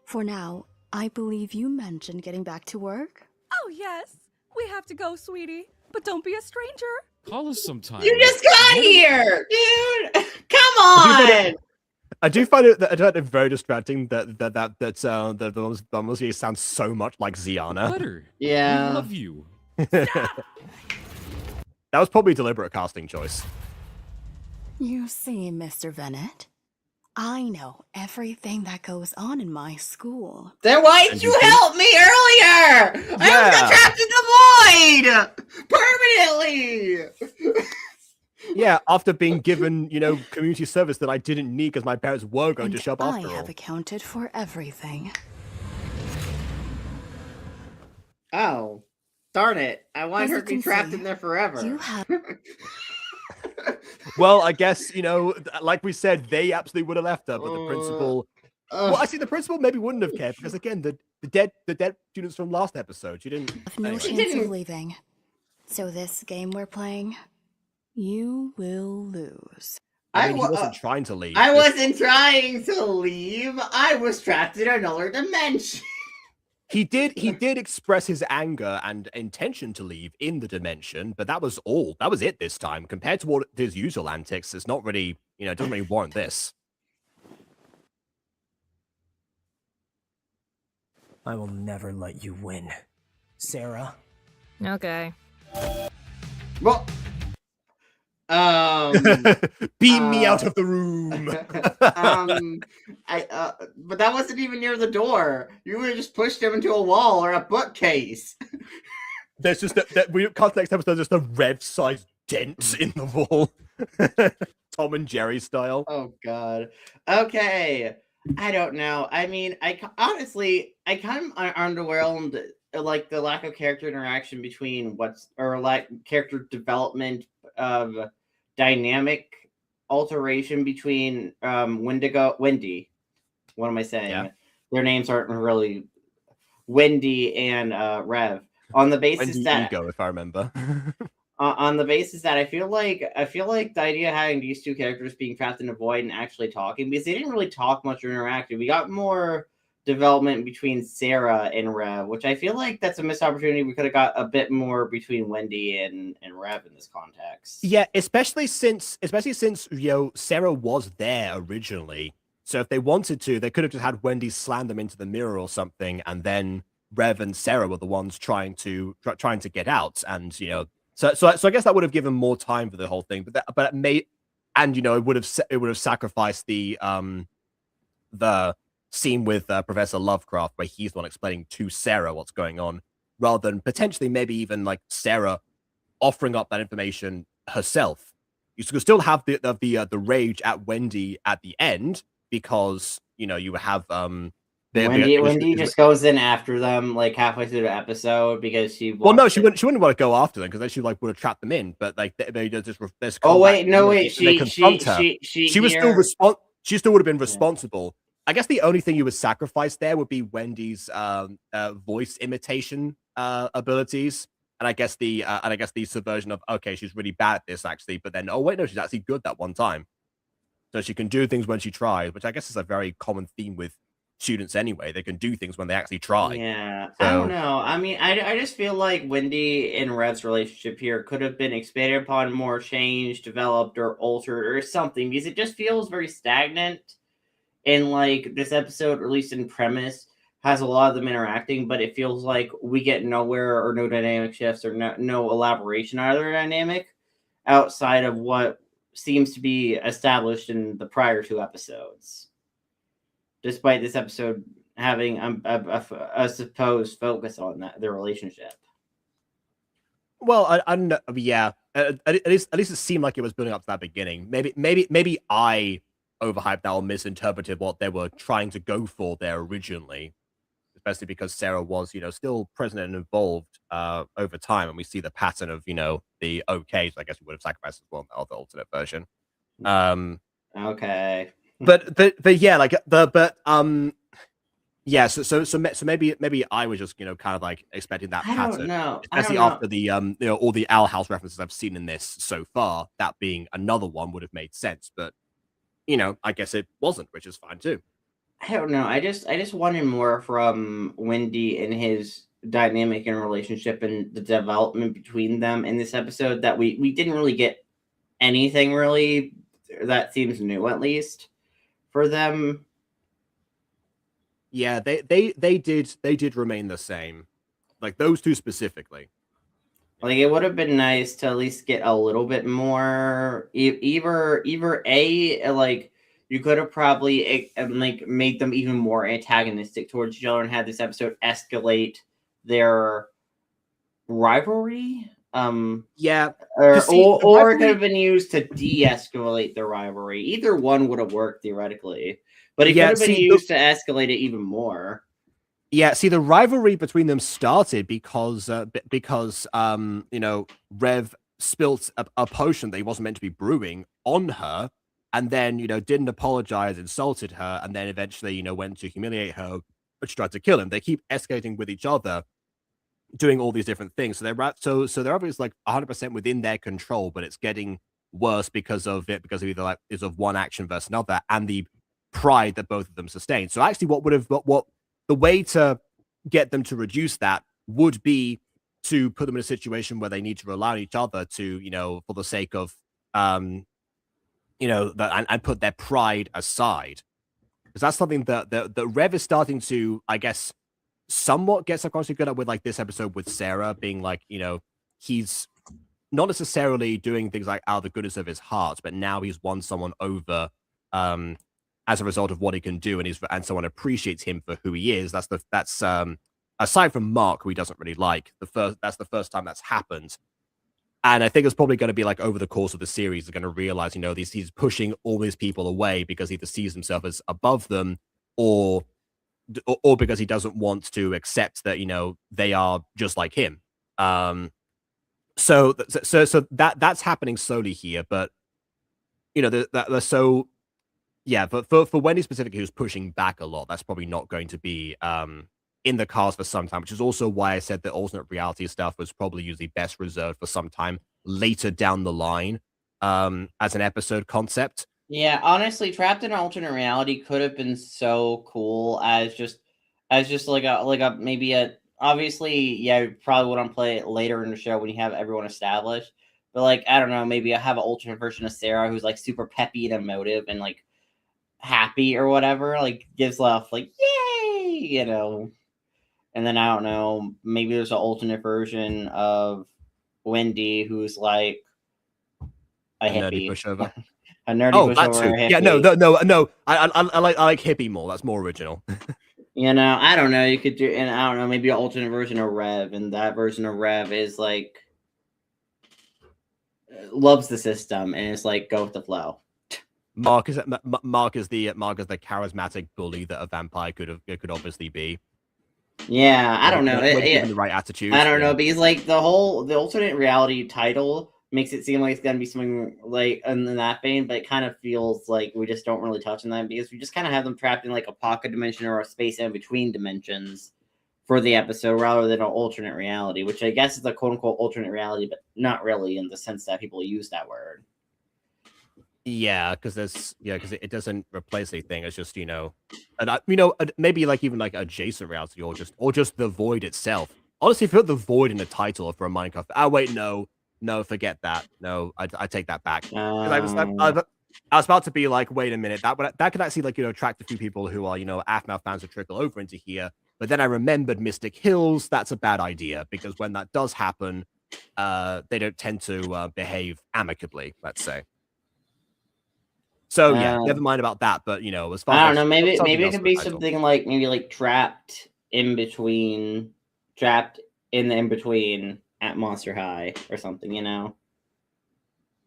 For now, I believe you mentioned getting back to work? Oh, yes. We have to go, sweetie. But don't be a stranger. Call us sometime. You just got here, dude. Come on. I do find it very distracting that the Muslim sounds so much like Ziana. Butter. Yeah. We love you. That was probably a deliberate casting choice. You see, Mr. Bennett, I know everything that goes on in my school. Then why didn't you help me earlier? Yeah. I was trapped in the void permanently. Yeah, after being given, community service that I didn't need because my parents were going to shop after all. I have accounted for everything. Oh, darn it. I wanted her to be trapped in there forever. You have... Well, I guess, like we said, they absolutely would have left her, but the principal... Well, I see the principal maybe wouldn't have cared, because again, the dead students from last episode, she didn't... Have no chance of leaving. So this game we're playing, you will lose. I mean, he wasn't trying to leave. I wasn't trying to leave. I was trapped in another dimension. He did express his anger and intention to leave in the dimension, but that was all. That was it this time. Compared to what his usual antics, it's not really, it doesn't really warrant this. I will never let you win, Sarah. Okay. Well, beam me out of the room. But that wasn't even near the door. You would have just pushed him into a wall or a bookcase. There's just we can't next episode. There's just a red-sized dent in the wall, Tom and Jerry style. Oh God. Okay. I don't know. I mean, honestly, I kind of underwhelmed. Like the lack of character interaction between character development of dynamic alteration between Wendy. What am I saying? Yeah. Their names aren't really Wendy and Rev. On the basis Wendy that Ego, if I remember. on the basis that I feel like the idea of having these two characters being trapped in a void and actually talking, because they didn't really talk much or interact. We got more development between Sarah and Rev, which I feel like that's a missed opportunity. We could have got a bit more between Wendy and Rev in this context. Yeah, especially since Sarah was there originally. So if they wanted to, they could have just had Wendy slam them into the mirror or something, and then Rev and Sarah were the ones trying to get out, and So I guess that would have given more time for the whole thing, but it may, and it would have sacrificed the scene with Professor Lovecraft where he's the one explaining to Sarah what's going on, rather than potentially maybe even like Sarah offering up that information herself. You could still have the rage at Wendy at the end because you have Wendy just goes in after them like halfway through the episode because she. Well, no, she wouldn't want to go after them because then she like would have trapped them in. But like they just. Oh wait, no wait. She was still She still would have been responsible. I guess the only thing you would sacrifice there would be Wendy's voice imitation abilities, and I guess the subversion of okay, she's really bad at this actually, but then oh wait, no, she's actually good that one time, so she can do things when she tries, which I guess is a very common theme with students anyway. They can do things when they actually try. Yeah, so, I don't know. I mean, I just feel like Wendy and Rev's relationship here could have been expanded upon, more changed, developed, or altered, or something, because it just feels very stagnant. And like this episode, at least in premise, has a lot of them interacting, but it feels like we get nowhere or no dynamic shifts or no elaboration on either dynamic outside of what seems to be established in the prior 2 episodes. Despite this episode having a supposed focus on their relationship. Well, I don't know. Yeah, at least it seemed like it was building up to that beginning. Maybe I overhyped that or misinterpreted what they were trying to go for there originally, especially because Sarah was still present and involved over time, and we see the pattern of the okay. So I guess we would have sacrificed as well in the alternate version. Okay. But yeah, like yeah. So maybe I was just kind of like expecting that pattern. I don't know. Especially after the all the Owl House references I've seen in this so far, that being another one would have made sense. But I guess it wasn't, which is fine too. I don't know. I just wanted more from Wendy and his dynamic and relationship and the development between them in this episode that we didn't really get anything really that seems new, at least for them. Yeah, they did remain the same, like those 2 specifically. Like it would have been nice to at least get a little bit more. Either like you could have probably like made them even more antagonistic towards each other and had this episode escalate their rivalry. Yeah, or it could have been used to de-escalate the rivalry. Either one would have worked theoretically, but it could have been used to escalate it even more. Yeah, see, the rivalry between them started because Rev spilt a potion that he wasn't meant to be brewing on her, and then didn't apologize, insulted her, and then eventually went to humiliate her, but tried to kill him. They keep escalating with each other, doing all these different things. So they're obviously like 100% within their control, but it's getting worse because of either like is of one action versus another, and the pride that both of them sustain. So actually, what the way to get them to reduce that would be to put them in a situation where they need to rely on each other to for the sake of and put their pride aside, because that's something that Rev is starting to, I guess, somewhat get subconsciously good at with like this episode with Sarah being like, he's not necessarily doing things like out of the goodness of his heart, but now he's won someone over as a result of what he can do, and someone appreciates him for who he is. That's aside from Mark, who he doesn't really like, that's the first time that's happened. And I think it's probably going to be like over the course of the series, they're going to realize, he's pushing all these people away because he either sees himself as above them or because he doesn't want to accept that, they are just like him. So that's happening slowly here, but yeah, but for Wendy specifically, who's pushing back a lot, that's probably not going to be in the cards for some time, which is also why I said that alternate reality stuff was probably usually best reserved for some time later down the line as an episode concept. Yeah, honestly, Trapped in an Alternate Reality could have been so cool as just like a maybe a obviously, yeah, you probably wouldn't play it later in the show when you have everyone established. But like, I don't know, maybe I have an alternate version of Sarah who's like super peppy and emotive and like happy or whatever, like gives off like yay, and then I don't know, maybe there's an alternate version of Wendy who's like a hippie. A nerdy Oh, pushover that or too. a hippie. Yeah, no. I like hippie more. That's more original. You know, I don't know. You could do, and I don't know, maybe an alternate version of Rev, and that version of Rev is like loves the system, and it's like go with the flow. Mark is the charismatic bully that a vampire could obviously be. Yeah, I don't know. When given the right attitude. I don't know, because like the alternate reality title makes it seem like it's gonna be something like in that vein, but it kind of feels like we just don't really touch on that because we just kind of have them trapped in like a pocket dimension or a space in between dimensions for the episode rather than an alternate reality, which I guess is a quote unquote alternate reality, but not really in the sense that people use that word. Yeah, because it doesn't replace anything. It's just, you know, and maybe like even like adjacent reality or just the void itself. Honestly, if you put the void in the title for a Minecraft, wait, no, forget that. No, I take that back. I was about to be like, wait a minute, that could actually like, you know, attract a few people who are, you know, Aphmau fans to trickle over into here. But then I remembered Mystic Hills. That's a bad idea because when that does happen, they don't tend to behave amicably, let's say. So yeah, never mind about that. But you know, as far I as don't know, maybe it could be something like trapped in between at Monster High or something, you know.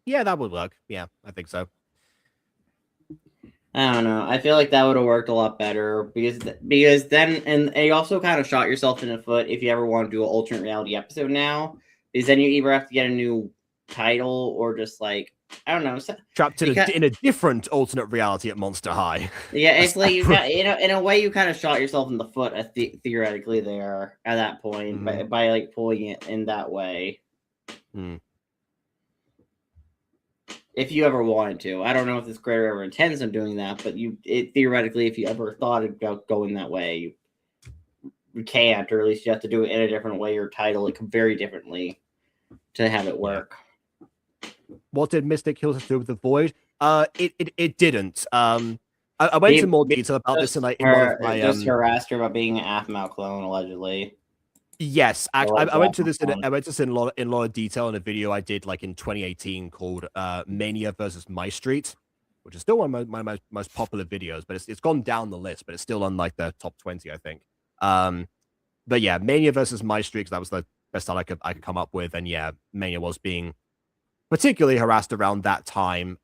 Yeah, that would work. Yeah, I think so. I don't know. I feel like that would have worked a lot better because then and you also kind of shot yourself in the foot if you ever want to do an alternate reality episode now, because then you either have to get a new title or just like I don't know, trapped in a different alternate reality at Monster High. Yeah, it's like you got, you know, in a way you kind of shot yourself in the foot theoretically there at that point by like pulling it in that way. If you ever wanted to, I don't know if this creator ever intends on doing that, but theoretically, if you ever thought about going that way, you can't, or at least you have to do it in a different way or title it very differently to have it work. What did Mystic Hills have to do with the void? It didn't. I went into more detail about this in one of my just harassed her about being an Aphmau clone allegedly. Yes, actually, I went to this in a lot of detail in a video I did like in 2018 called Mania versus My Street, which is still one of my most popular videos, but it's gone down the list, but it's still on like the top 20, I think. But yeah, Mania versus My Street, because that was the best that I could come up with, and yeah, Mania was being particularly harassed around that time.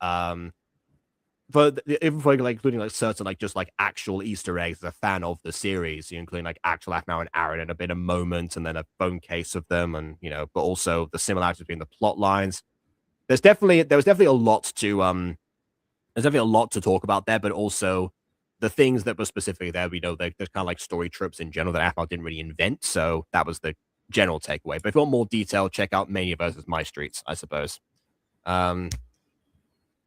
But even for like including like certain like just like actual Easter eggs as a fan of the series, including like actual Aphmau and Aaron and a bit of moment and then a phone case of them, and you know, but also the similarities between the plot lines. There was definitely a lot to talk about there, but also the things that were specifically there. We know there's kind of like story tropes in general that Aphmau didn't really invent, so that was the general takeaway. But if you want more detail, check out Mania versus My Streets, I suppose.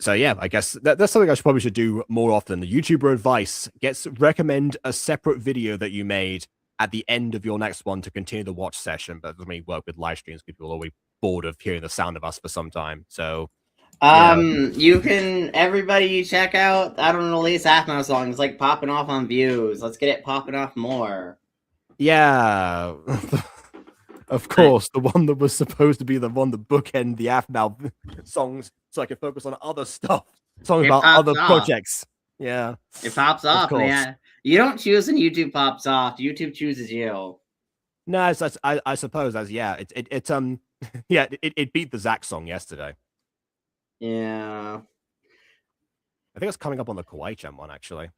So yeah, I guess that's something I probably should do more often. The YouTuber advice recommend a separate video that you made at the end of your next one to continue the watch session, but it doesn't really work with live streams. People are always bored of hearing the sound of us for some time. So you can everybody check out I don't know Elise Aphmau song. It's like popping off on views. Let's get it popping off more. Yeah. Of course, the one that was supposed to be the one that bookend the Aphmau songs so I could focus on other stuff. Songs about other projects. Yeah. It pops off, man. You don't choose when YouTube pops off. YouTube chooses you. No, I suppose as yeah, it beat the Zack song yesterday. Yeah. I think it's coming up on the Kawaii-chan one, actually.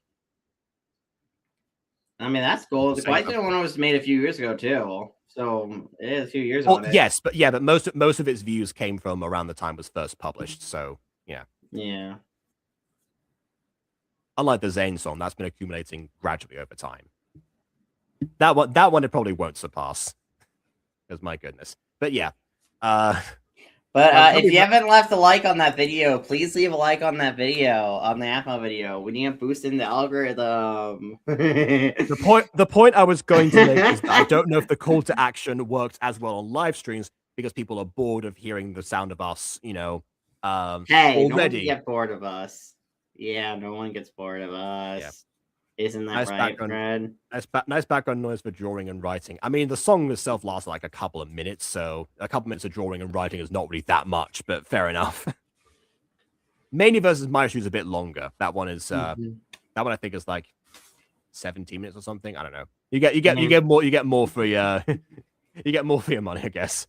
I mean, that's cool. The Kawaii-chan one was made a few years ago, too. So it is a few years on it. Yes, but most of its views came from around the time it was first published. So yeah. Yeah. Unlike the Zane song, that's been accumulating gradually over time. That one it probably won't surpass. Because my goodness. But yeah. But if you haven't left a like on that video, please leave a like on that video, on the Aphmau video. We need to boost in the algorithm. The point I was going to make is that I don't know if the call to action works as well on live streams because people are bored of hearing the sound of us, you know. Hey, already. No one can get bored of us. Yeah, no one gets bored of us. Yeah. Isn't that right, Fred? Nice background noise for drawing and writing. I mean, the song itself lasts like a couple of minutes, so a couple minutes of drawing and writing is not really that much, but fair enough. Mainly versus Maestro is a bit longer. That one is that one I think is like 17 minutes or something. I don't know. You get more for your you get more for your money, I guess.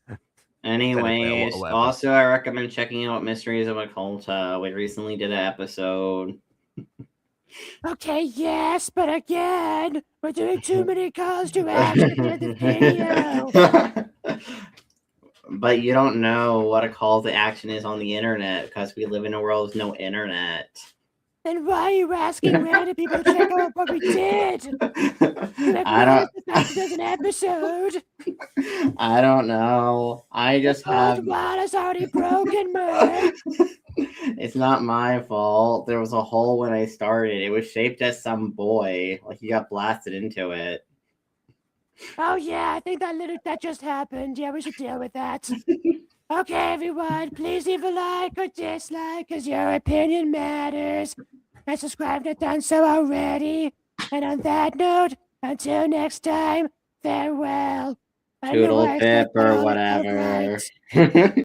Anyways, whatever. also I recommend checking out Mysteries of Occulta. We recently did an episode. Okay, yes, but again, we're doing too many calls to action in the video. But you don't know what a call to action is on the internet because we live in a world with no internet. Then why are you asking random people to check out what we did? I don't. There's an episode. I don't know. I just have. Wall is already broken, man. It's not my fault. There was a hole when I started. It was shaped as some boy. Like he got blasted into it. Oh yeah, I think that just happened. Yeah, we should deal with that. Okay, everyone, please leave a like or dislike, because your opinion matters. And subscribe if you've done so already. And on that note, until next time, farewell. Toodle pip or whatever.